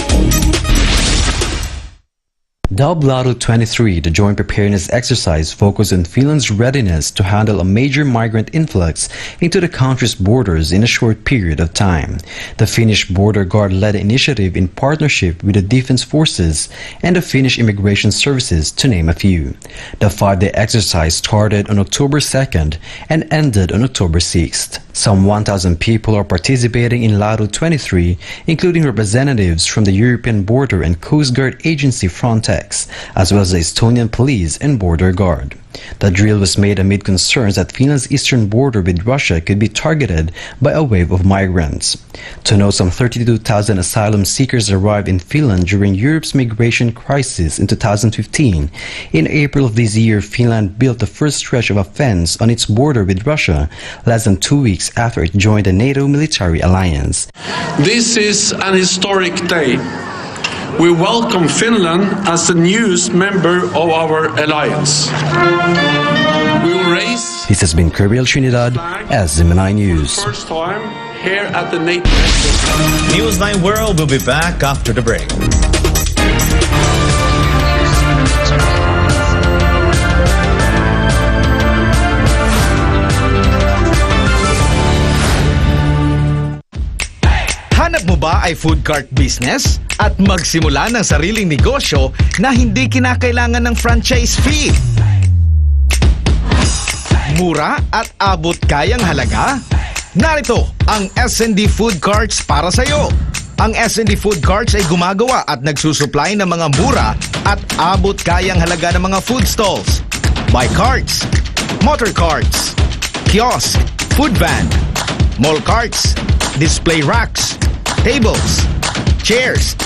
Dubbed Laro 23, the joint preparedness exercise focused on Finland's readiness to handle a major migrant influx into the country's borders in a short period of time. The Finnish Border Guard led the initiative in partnership with the Defense Forces and the Finnish Immigration Services, to name a few. The 5-day exercise started on October 2nd and ended on October 6th. Some 1,000 people are participating in Laro 23, including representatives from the European Border and Coast Guard Agency Frontex, as well as the Estonian Police and Border Guard. The drill was made amid concerns that Finland's eastern border with Russia could be targeted by a wave of migrants. To note, some 32,000 asylum seekers arrived in Finland during Europe's migration crisis in 2015. In April of this year, Finland built the first stretch of a fence on its border with Russia, less than 2 weeks after it joined the NATO military alliance. This is an historic day. We welcome Finland as the newest member of our alliance. We will raise... This has been Kirby Hill Trinidad as Gemini News. First time here at the NATO. Newsline World will be back after the break. Hanap mo ba ay food cart business? At magsimula ng sariling negosyo na hindi kinakailangan ng franchise fee? Mura at abot kayang halaga? Narito ang S&D Food Carts para sa iyo. Ang S&D Food Carts ay gumagawa at nagsusupply ng mga mura at abot kayang halaga ng mga food stalls, bike carts, motor carts, kiosk, food van, mall carts, display racks, tables, chairs,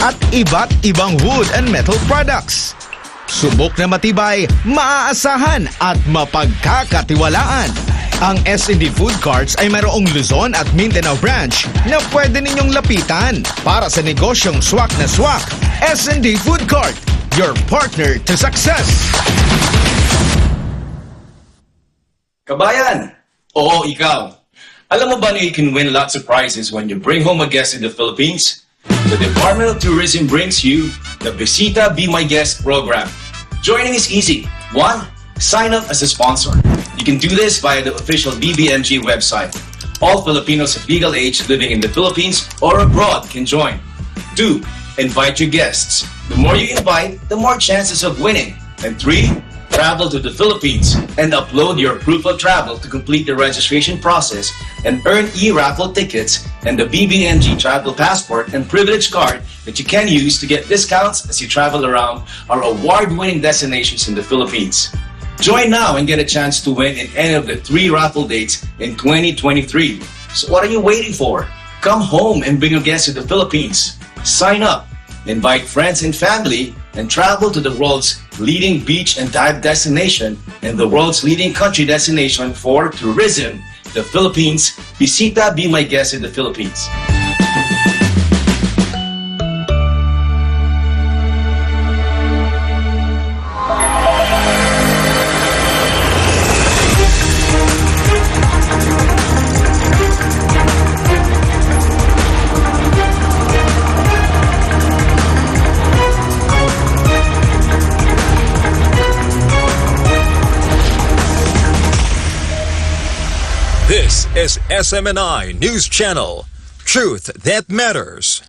at iba't ibang wood and metal products. Subok na matibay, maaasahan at mapagkakatiwalaan. Ang S&D Food Carts ay mayroong Luzon at Mindanao branch na pwede ninyong lapitan para sa negosyong swak na swak. S&D Food Cart, your partner to success. Kabayan! Oo, ikaw. Alam mo ba na you can win lots of prizes when you bring home a guest in the Philippines? The Department of Tourism brings you the Visita Be My Guest program. Joining is easy. 1. Sign up as a sponsor. You can do this via the official BBMG website. All Filipinos of legal age living in the Philippines or abroad can join. 2. Invite your guests. The more you invite, the more chances of winning. And 3. Travel to the Philippines and upload your proof of travel to complete the registration process and earn e-raffle tickets and the BBMG travel passport and privilege card that you can use to get discounts as you travel around our award-winning destinations in the Philippines. Join now and get a chance to win in any of the 3 raffle dates in 2023. So what are you waiting for? Come home and bring your guests to the Philippines. Sign up, invite friends and family, and travel to the world's leading beach and dive destination and the world's leading country destination for tourism, the Philippines. Visita Be My Guest in the Philippines. This is SMNI News Channel. Truth that matters.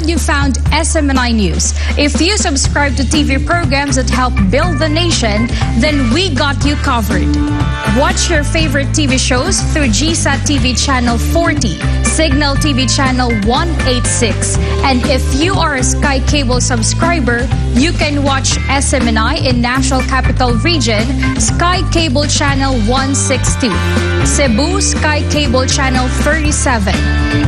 glad you found SMNI News. If you subscribe to TV programs that help build the nation, then we got you covered. Watch your favorite TV shows through GSAT TV Channel 40, Signal TV Channel 186. And if you are a Sky Cable subscriber, you can watch SMNI in National Capital Region, Sky Cable Channel 162, Cebu, Sky Cable Channel 37,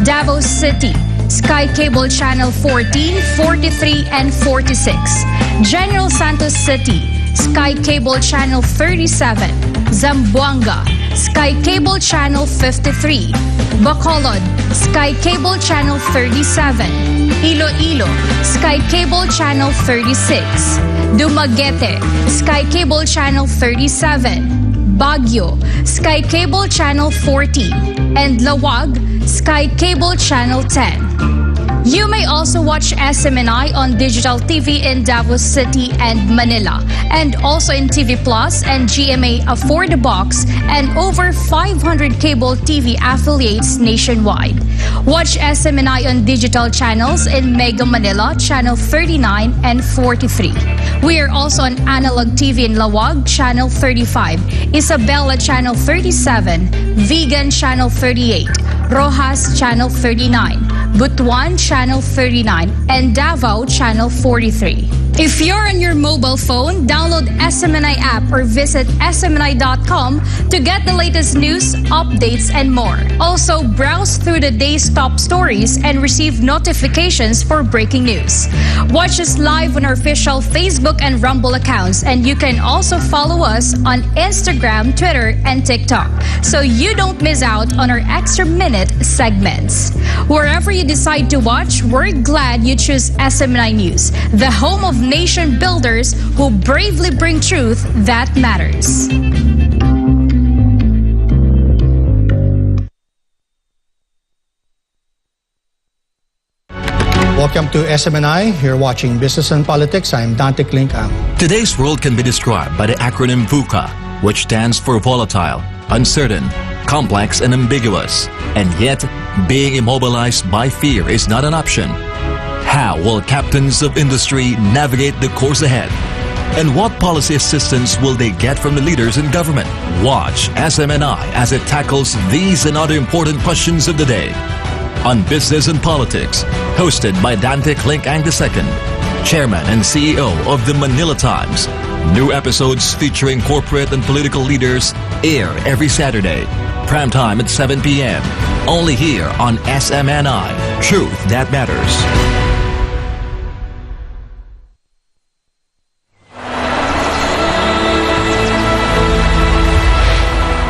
Davao City, Sky Cable Channel 14, 43, and 46, General Santos City, Sky Cable Channel 37, Zamboanga, Sky Cable Channel 53, Bacolod, Sky Cable Channel 37, Iloilo, Sky Cable Channel 36, Dumaguete, Sky Cable Channel 37, Baguio, Sky Cable Channel 14, and Lawag, Sky Cable Channel 10. You may also watch SMNI on digital TV in Davao City and Manila, and also in TV Plus and GMA Afford the Box, and over 500 cable TV affiliates nationwide. Watch SMNI on digital channels in Mega Manila, Channel 39 and 43. We are also on analog TV in Lawag, Channel 35, Isabela, Channel 37, Vegan, Channel 38, Rojas, Channel 39, Butuan, Channel 39, and Davao, Channel 43. If you're on your mobile phone, download SMNI app or visit smni.com to get the latest news, updates, and more. Also, browse through the day's top stories and receive notifications for breaking news. Watch us live on our official Facebook and Rumble accounts, and you can also follow us on Instagram, Twitter, and TikTok, so you don't miss out on our extra minute segments. Wherever you decide to watch, we're glad you choose SMNI News, the home of nation builders who bravely bring truth that matters. Welcome to SMNI. You're watching Business and Politics. I'm Dante Klinkang. Today's world can be described by the acronym VUCA, which stands for volatile, uncertain, complex, and ambiguous. And yet, being immobilized by fear is not an option. How will captains of industry navigate the course ahead? And what policy assistance will they get from the leaders in government? Watch SMNI as it tackles these and other important questions of the day. On Business and Politics, hosted by Dante Klinkang II, Chairman and CEO of the Manila Times. New episodes featuring corporate and political leaders air every Saturday. Prime time at 7 p.m. Only here on SMNI. Truth that matters.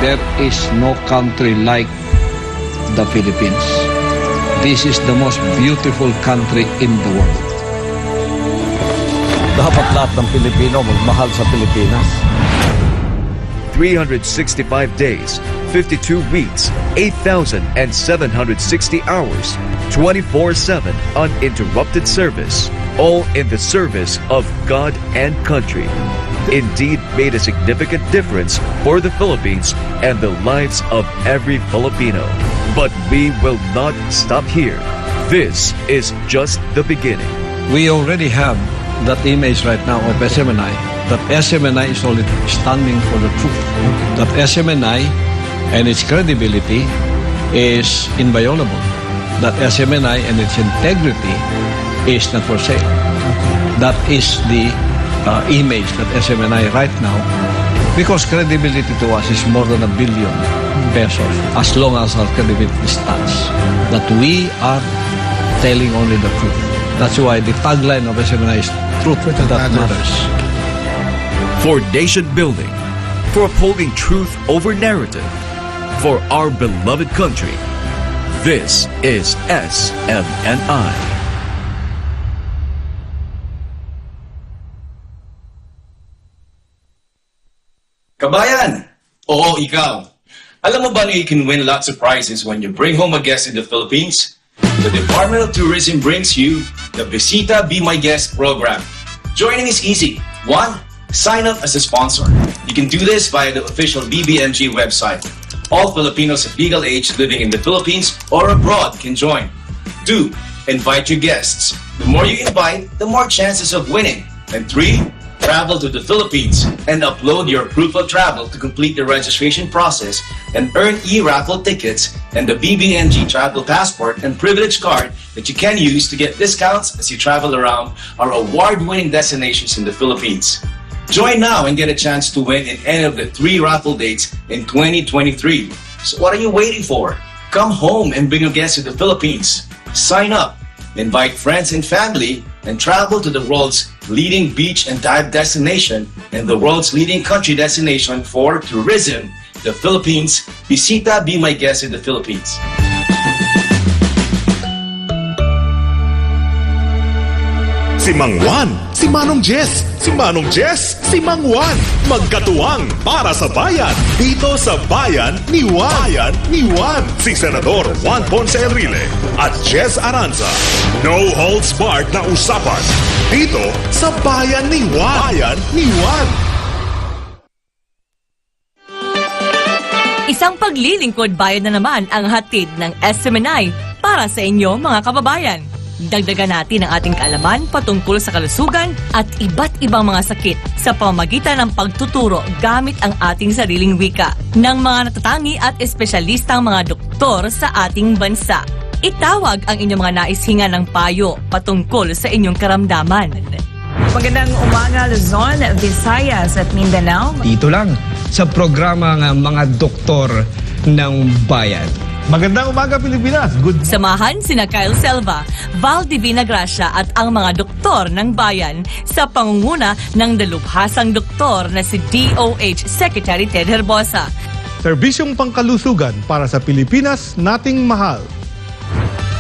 There is no country like the Philippines. This is the most beautiful country in the world. Dapat lahat ng Pilipino magmahal sa Pilipinas. 365 days, 52 weeks, 8,760 hours, 24/7 uninterrupted service, all in the service of God and country. Indeed made a significant difference for the Philippines and the lives of every Filipino. But we will not stop here. This is just the beginning. We already have that image right now of SMNI, that SMNI is only standing for the truth. That SMNI and its credibility is inviolable. That SMNI and its integrity is not for sale. That is the image that SMNI right now, because credibility to us is more than ₱1 billion as long as our credibility stands, that we are telling only the truth. That's why the tagline of SMNI is truth that matters. For nation building, for upholding truth over narrative, for our beloved country, this is SMNI. Kabayan! Oo, ikaw. Alam mo ba na you can win lots of prizes when you bring home a guest in the Philippines? The Department of Tourism brings you the Visita Be My Guest program. Joining is easy. 1. Sign up as a sponsor. You can do this via the official BBMG website. All Filipinos of legal age living in the Philippines or abroad can join. 2. invite your guests. The more you invite, the more chances of winning. And 3, travel to the Philippines and upload your proof of travel to complete the registration process and earn e-raffle tickets and the BBNG travel passport and privilege card that you can use to get discounts as you travel around our award-winning destinations in the Philippines. Join now and get a chance to win in any of the 3 raffle dates in 2023. So what are you waiting for? Come home and bring your guests to the Philippines. Sign up, invite friends and family, and travel to the world's leading beach and dive destination and the world's leading country destination for tourism, the Philippines. Bisita, be my guest in the Philippines. Si Mang Juan, si Manong Jess, si Manong Jess, si Mang Juan. Magkatuwang para sa bayan. Dito sa Bayan ni Juan. Bayan ni Juan. Si Senador Juan Ponce Enrile at Jess Aranza. No holds barred na usapan. Dito sa Bayan ni Juan. Bayan ni Juan. Isang paglilingkod bayan na naman ang hatid ng SMNI para sa inyo mga kababayan. Dagdagan natin ang ating kaalaman patungkol sa kalusugan at iba't ibang mga sakit sa pamamagitan ng pagtuturo gamit ang ating sariling wika ng mga natatangi at espesyalistang mga doktor sa ating bansa. Itawag ang inyong mga naishinga ng payo patungkol sa inyong karamdaman. Magandang umaga Luzon, Visayas at Mindanao. Dito lang sa programa ng mga doktor ng bayan. Magandang umaga Pilipinas. Good. Samahan sina Kyle Selva, Val Divina Gracia at ang mga doktor ng bayan sa pangunguna ng dalubhasang doktor na si DOH Secretary Ted Herbosa. Serbisyong pangkalusugan para sa Pilipinas nating mahal.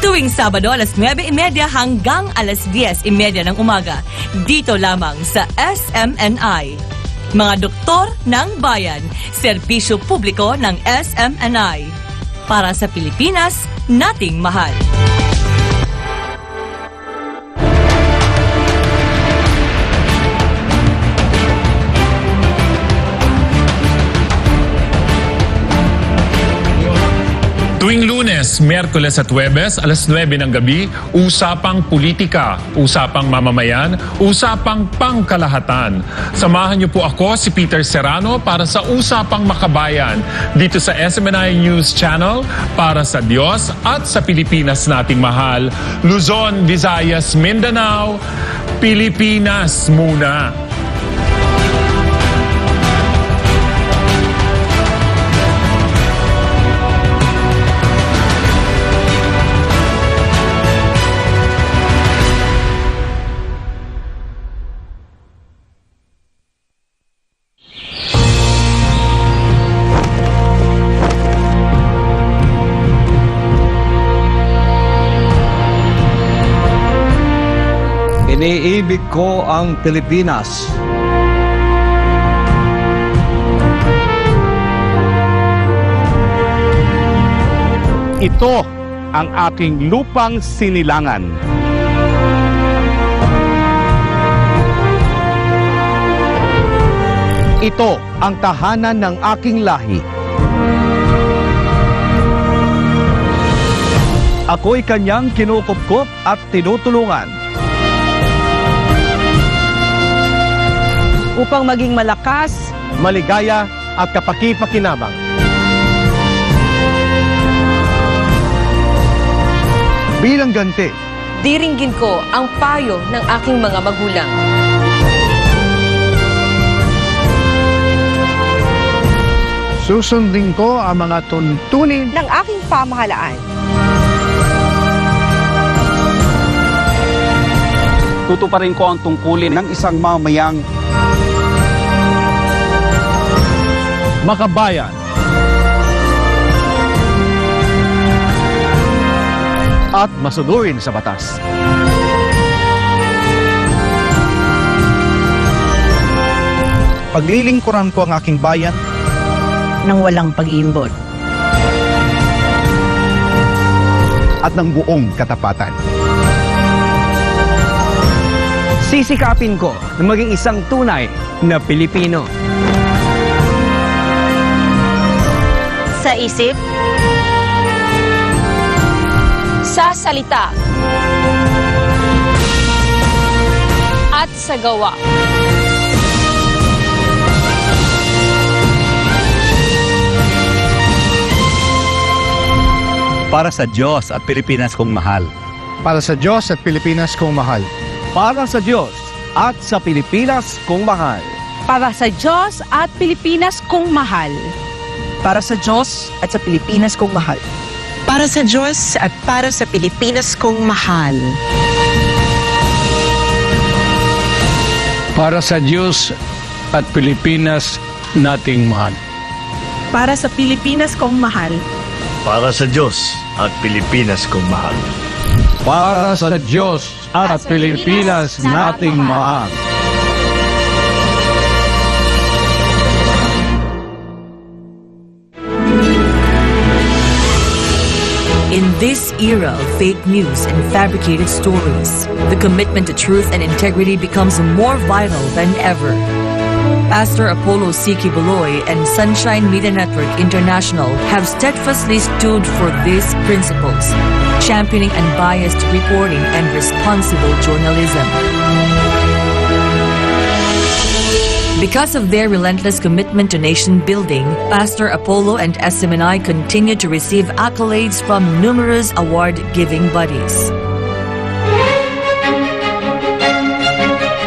Tuwing Sabado alas 9:30 hanggang alas 10:30 ng umaga. Dito lamang sa SMNI. Mga doktor ng bayan, serbisyo publiko ng SMNI. Para sa Pilipinas nating mahal. Tuwing Lunes, Miyerkules at Huwebes, alas 9 ng gabi, usapang politika, usapang mamamayan, usapang pangkalahatan. Samahan niyo po ako, si Peter Serrano, para sa Usapang Makabayan, dito sa SMNI News Channel, para sa Diyos at sa Pilipinas nating mahal. Luzon, Visayas, Mindanao, Pilipinas muna. Iniibig ko ang Pilipinas. Ito ang aking lupang sinilangan. Ito ang tahanan ng aking lahi. Ako'y kanyang kinukupkup at tinutulungan upang maging malakas, maligaya at kapaki-pakinabang. Bilang ganti, diringgin ko ang payo ng aking mga magulang. Susundin ko ang mga tuntunin ng aking pamahalaan. Tutuparin ko ang tungkulin ng isang mamayang makabayan. At masunurin sa batas. Paglilingkuran ko ang aking bayan nang walang pag-iimbot at ng buong katapatan. Sisikapin ko na maging isang tunay na Pilipino. Sa isip, sa salita at sa gawa. Para sa Diyos at Pilipinas kong mahal. Para sa Diyos at Pilipinas kong mahal. Para sa Diyos at sa Pilipinas kong mahal. Para sa Diyos at Pilipinas kong mahal. Para sa Diyos at sa Pilipinas kong mahal. Para sa Diyos at para sa Pilipinas kong mahal. Para sa Diyos at Pilipinas nating mahal. Para sa Pilipinas kong mahal. Para sa Diyos at Pilipinas kong mahal. Para sa Diyos at Pilipinas nating mahal. In this era of fake news and fabricated stories, the commitment to truth and integrity becomes more vital than ever. Pastor Apollo C. Quiboloy and Sunshine Media Network International have steadfastly stood for these principles, championing unbiased reporting and responsible journalism. Because of their relentless commitment to nation building, Pastor Apollo and SMNI continue to receive accolades from numerous award-giving bodies.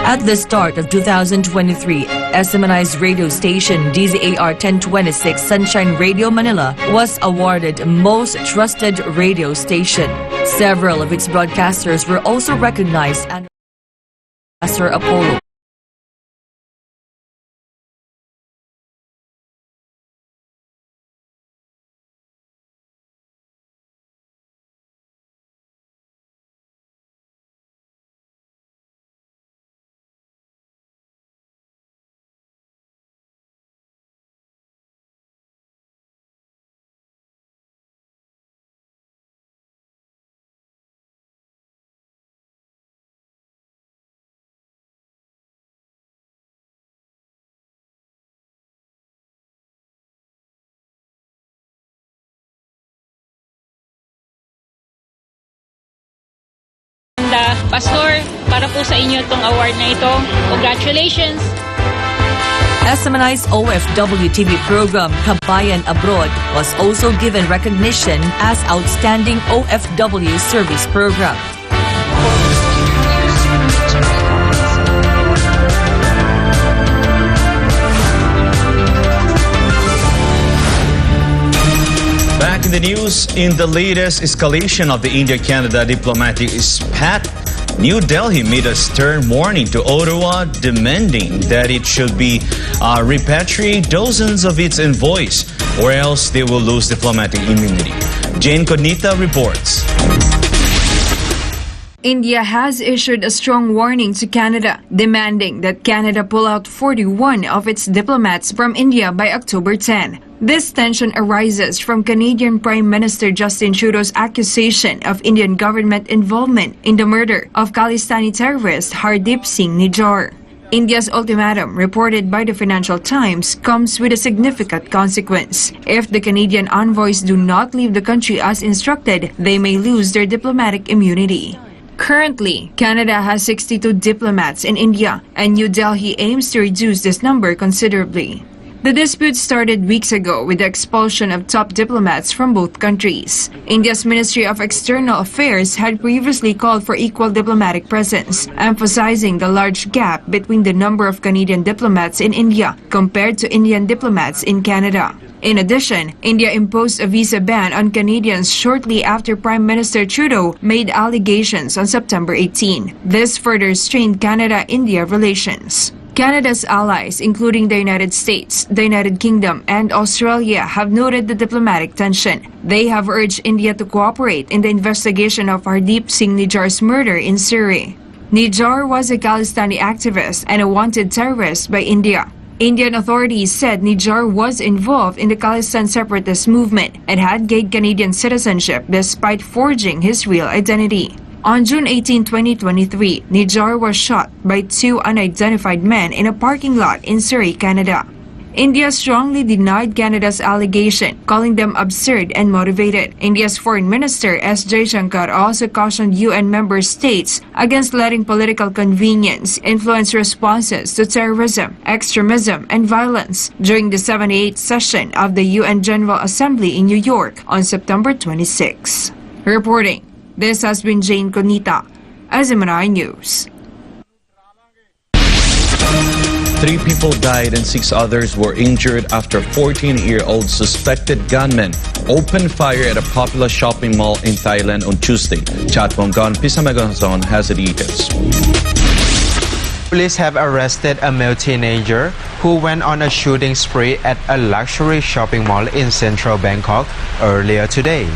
At the start of 2023, SMNI's radio station DZAR 1026 Sunshine Radio Manila was awarded Most Trusted Radio Station. Several of its broadcasters were also recognized under Pastor Apollo. Pastor, para po sa inyo itong award na ito. Congratulations! SMNI's OFW TV program, Kabayan Abroad, was also given recognition as Outstanding OFW Service Program. Back in the news, in the latest escalation of the India-Canada diplomatic spat, New Delhi made a stern warning to Ottawa, demanding that it should be repatriate dozens of its envoys, or else they will lose diplomatic immunity. Jane Cognita reports. India has issued a strong warning to Canada, demanding that Canada pull out 41 of its diplomats from India by October 10. This tension arises from Canadian Prime Minister Justin Trudeau's accusation of Indian government involvement in the murder of Khalistani terrorist Hardeep Singh Nijjar. India's ultimatum, reported by the Financial Times, comes with a significant consequence. If the Canadian envoys do not leave the country as instructed, they may lose their diplomatic immunity. Currently, Canada has 62 diplomats in India, and New Delhi aims to reduce this number considerably. The dispute started weeks ago with the expulsion of top diplomats from both countries. India's Ministry of External Affairs had previously called for equal diplomatic presence, emphasizing the large gap between the number of Canadian diplomats in India compared to Indian diplomats in Canada. In addition, India imposed a visa ban on Canadians shortly after Prime Minister Trudeau made allegations on September 18. This further strained Canada-India relations. Canada's allies, including the United States, the United Kingdom, and Australia, have noted the diplomatic tension. They have urged India to cooperate in the investigation of Hardeep Singh Nijjar's murder in Surrey. Nijjar was a Khalistani activist and a wanted terrorist by India. Indian authorities said Nijjar was involved in the Khalistan separatist movement and had gained Canadian citizenship despite forging his real identity. On June 18, 2023, Nijjar was shot by two unidentified men in a parking lot in Surrey, Canada. India strongly denied Canada's allegation, calling them absurd and motivated. India's Foreign Minister S. Jaishankar also cautioned UN member states against letting political convenience influence responses to terrorism, extremism, and violence during the 78th session of the UN General Assembly in New York on September 26. Reporting, this has been Jane Conita, SMNI News. 3 people died and 6 others were injured after a 14-year-old suspected gunman opened fire at a popular shopping mall in Thailand on Tuesday. Chatbonggan Pisamagazon has the details. Police have arrested a male teenager who went on a shooting spree at a luxury shopping mall in central Bangkok earlier today.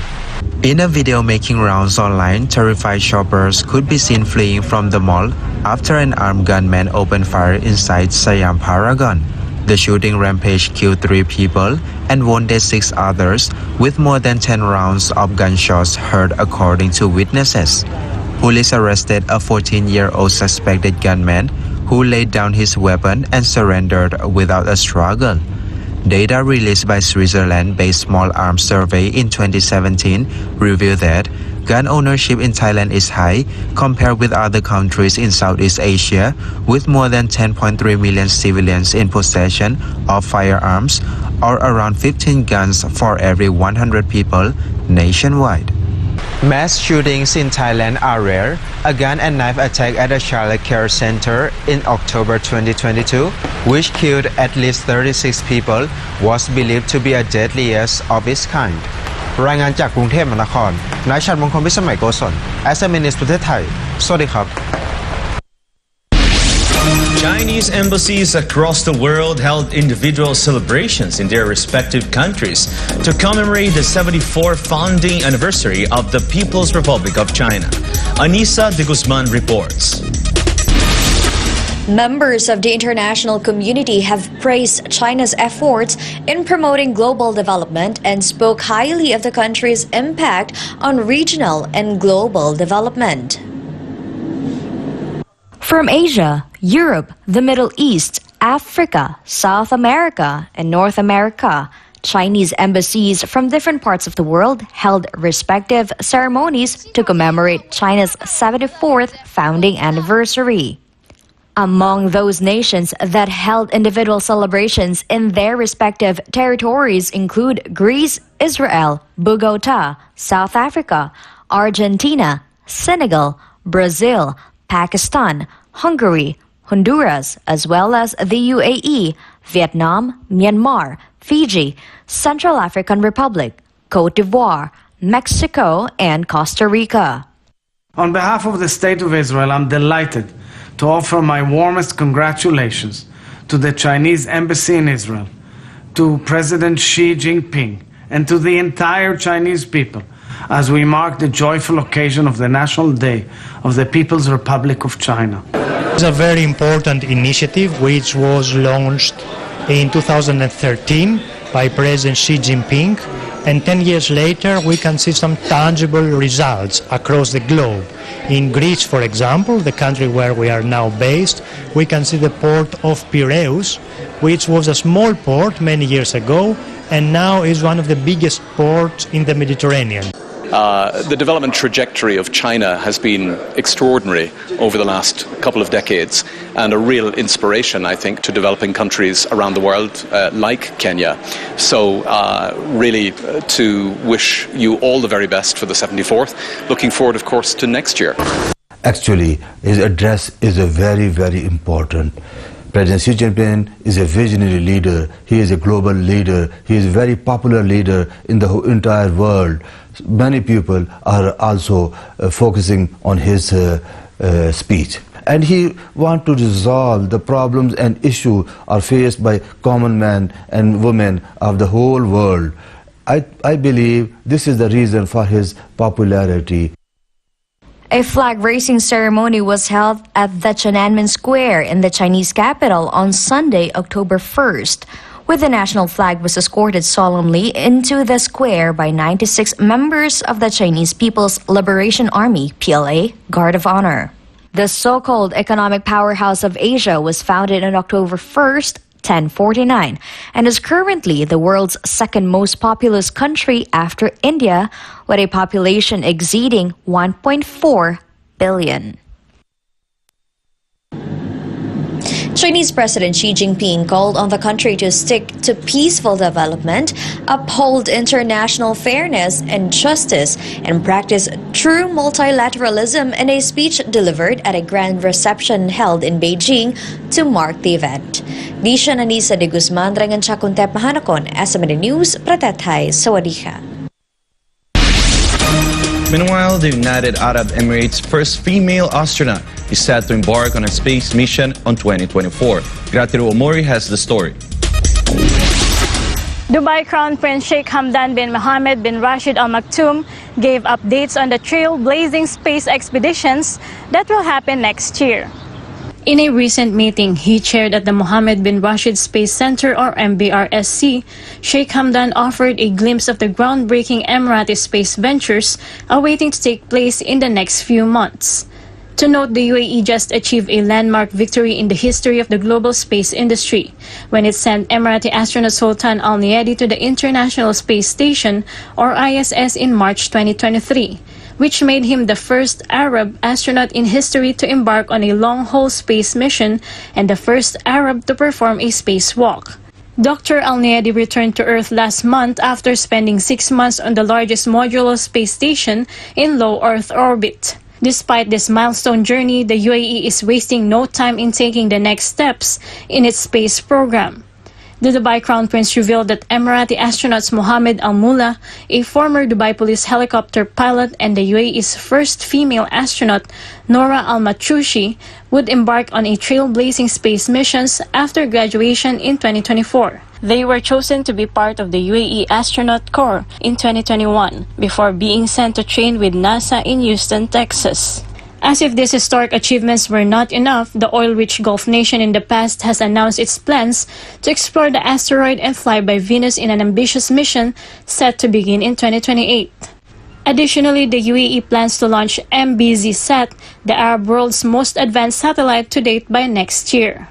In a video making rounds online, terrified shoppers could be seen fleeing from the mall after an armed gunman opened fire inside Siam Paragon. The shooting rampage killed 3 people and wounded 6 others, with more than 10 rounds of gunshots heard, according to witnesses. Police arrested a 14-year-old suspected gunman who laid down his weapon and surrendered without a struggle. Data released by Switzerland-based Small Arms Survey in 2017 revealed that gun ownership in Thailand is high compared with other countries in Southeast Asia, with more than 10.3 million civilians in possession of firearms, or around 15 guns for every 100 people nationwide. Mass shootings in Thailand are rare. A gun and knife attack at a child care center in October 2022, which killed at least 36 people, was believed to be the deadliest of its kind. รายงานจากกรุงเทพมหานคร นายชัดมงคลพิสมัยโกศล SMN News ประเทศไทย สวัสดีครับ Chinese embassies across the world held individual celebrations in their respective countries to commemorate the 74th founding anniversary of the People's Republic of China. Anissa de Guzman reports. Members of the international community have praised China's efforts in promoting global development and spoke highly of the country's impact on regional and global development. From Asia, Europe, the Middle East, Africa, South America, and North America, Chinese embassies from different parts of the world held respective ceremonies to commemorate China's 74th founding anniversary. Among those nations that held individual celebrations in their respective territories include Greece, Israel, Bogota, South Africa, Argentina, Senegal, Brazil, Pakistan, Hungary, Honduras, as well as the UAE, Vietnam, Myanmar, Fiji, Central African Republic, Cote d'Ivoire, Mexico, and Costa Rica. On behalf of the State of Israel, I'm delighted to offer my warmest congratulations to the Chinese Embassy in Israel, to President Xi Jinping, and to the entire Chinese people as we mark the joyful occasion of the National Day of the People's Republic of China. It's a very important initiative which was launched in 2013 by President Xi Jinping, and 10 years later we can see some tangible results across the globe. In Greece, for example, the country where we are now based, we can see the port of Piraeus, which was a small port many years ago and now is one of the biggest ports in the Mediterranean. The development trajectory of China has been extraordinary over the last couple of decades and a real inspiration, I think, to developing countries around the world like Kenya. So really to wish you all the very best for the 74th. Looking forward, of course, to next year. Actually, his address is a very, very important. President Xi Jinping is a visionary leader. He is a global leader. He is a very popular leader in the entire world. Many people are also focusing on his speech. And he wants to resolve the problems and issues are faced by common men and women of the whole world. I believe this is the reason for his popularity. A flag-raising ceremony was held at the Tiananmen Square in the Chinese capital on Sunday, October 1st, where the national flag was escorted solemnly into the square by 96 members of the Chinese People's Liberation Army, PLA, Guard of Honor. The so-called economic powerhouse of Asia was founded on October 1st, 1049 and is currently the world's second most populous country after India, with a population exceeding 1.4 billion. Chinese President Xi Jinping called on the country to stick to peaceful development, uphold international fairness and justice, and practice true multilateralism in a speech delivered at a grand reception held in Beijing to mark the event. Disha Nanisa de Guzman Rangan Chakuntep Mahanakon, SMN News, Pratathay, Sawadika. Meanwhile, the United Arab Emirates' first female astronaut is set to embark on a space mission on 2024. Gratiro Omori has the story. Dubai Crown Prince Sheikh Hamdan bin Mohammed bin Rashid Al Maktoum gave updates on the trailblazing space expeditions that will happen next year. In a recent meeting he chaired at the Mohammed bin Rashid Space Center, or MBRSC, Sheikh Hamdan offered a glimpse of the groundbreaking Emirati space ventures awaiting to take place in the next few months. To note, the UAE just achieved a landmark victory in the history of the global space industry when it sent Emirati astronaut Sultan Al Neyadi to the International Space Station, or ISS, in March 2023. Which made him the first Arab astronaut in history to embark on a long-haul space mission and the first Arab to perform a spacewalk. Dr. Al Neyadi returned to Earth last month after spending 6 months on the largest modular space station in low Earth orbit. Despite this milestone journey, the UAE is wasting no time in taking the next steps in its space program. The Dubai Crown Prince revealed that Emirati astronauts Mohammed Al Mula, a former Dubai police helicopter pilot, and the UAE's first female astronaut, Nora Al Matrushi, would embark on a trailblazing space missions after graduation in 2024. They were chosen to be part of the UAE Astronaut Corps in 2021 before being sent to train with NASA in Houston, Texas. As if these historic achievements were not enough, the oil-rich Gulf nation in the past has announced its plans to explore the asteroid and fly by Venus in an ambitious mission set to begin in 2028. Additionally, the UAE plans to launch MBZ-SAT, the Arab world's most advanced satellite to date, by next year.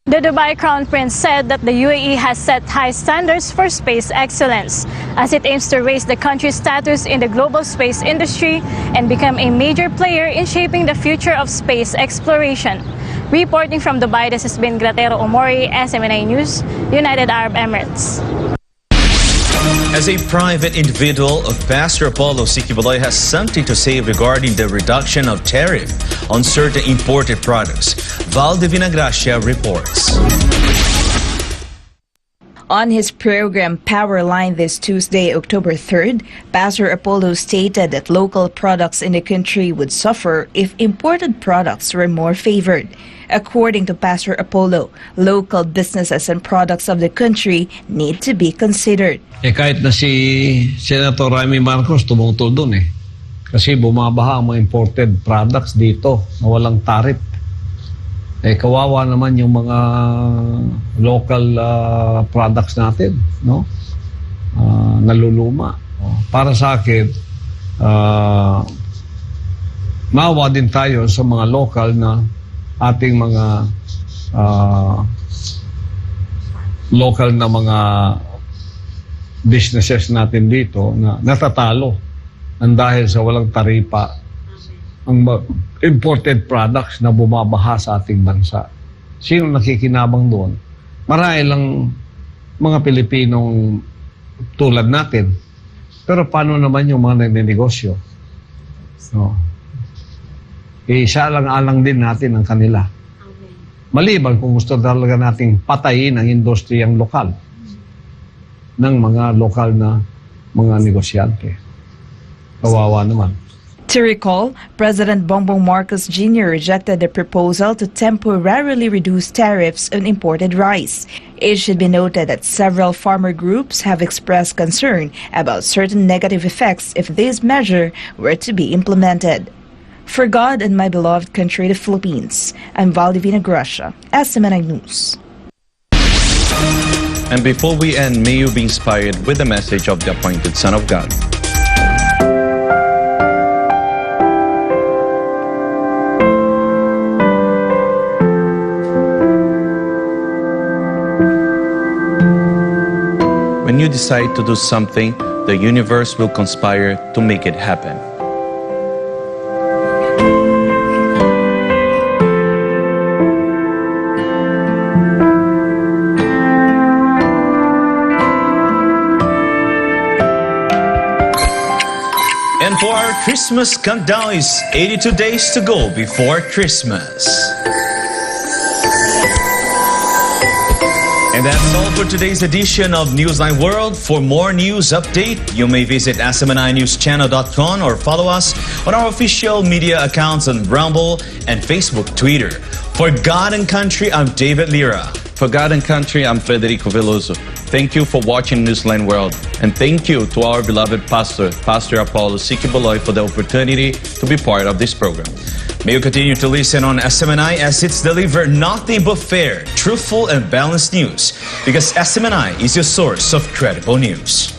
The Dubai Crown Prince said that the UAE has set high standards for space excellence as it aims to raise the country's status in the global space industry and become a major player in shaping the future of space exploration. Reporting from Dubai, this has been Gratero Omori, SMNA News, United Arab Emirates. As a private individual, Pastor Apollo Quiboloy has something to say regarding the reduction of tariff on certain imported products. Val Divina Gracia reports. On his program Powerline this Tuesday, October 3rd, Pastor Apollo stated that local products in the country would suffer if imported products were more favored. According to Pastor Apollo, local businesses and products of the country need to be considered. Kahit na si Senator Ramy Marcos tumutol doon Kasi bumabaha ang mga imported products dito na walang tariff. Kawawa naman yung mga local products natin, no? Naluluma. Para sa akin, maawa din tayo sa mga local na ating mga local na mga businesses natin dito na natatalo ang dahil sa walang taripa ang imported products na bumabaha sa ating bansa. Sino nakikinabang doon? Marami lang mga Pilipinong tulad natin. Pero paano naman yung mga nagnenegosyo? No. Isa-alang-alang din natin ang kanila. Maliban kung gusto talaga nating patayin ang industriyang lokal ng mga lokal na mga negosyante. Kawawa naman. To recall, President Bongbong Marcos Jr. rejected the proposal to temporarily reduce tariffs on imported rice. It should be noted that several farmer groups have expressed concern about certain negative effects if this measure were to be implemented. For God and my beloved country, the Philippines, I'm Val Divina Gracia, SMNI News. And before we end, may you be inspired with the message of the appointed Son of God. when you decide to do something, the universe will conspire to make it happen. And for our Christmas countdown is 82 days to go before Christmas. And that's all for today's edition of Newsline World. For more news update, you may visit SMNINewsChannel.com or follow us on our official media accounts on Rumble and Facebook, Twitter. For God and Country, I'm Deivid Lira. For God and Country, I'm Federico Veloso. Thank you for watching Newsline World. And thank you to our beloved pastor, Pastor Apollo C. Quiboloy, for the opportunity to be part of this program. May you continue to listen on SMNI as it's delivered nothing but fair, truthful, and balanced news. Because SMNI is your source of credible news.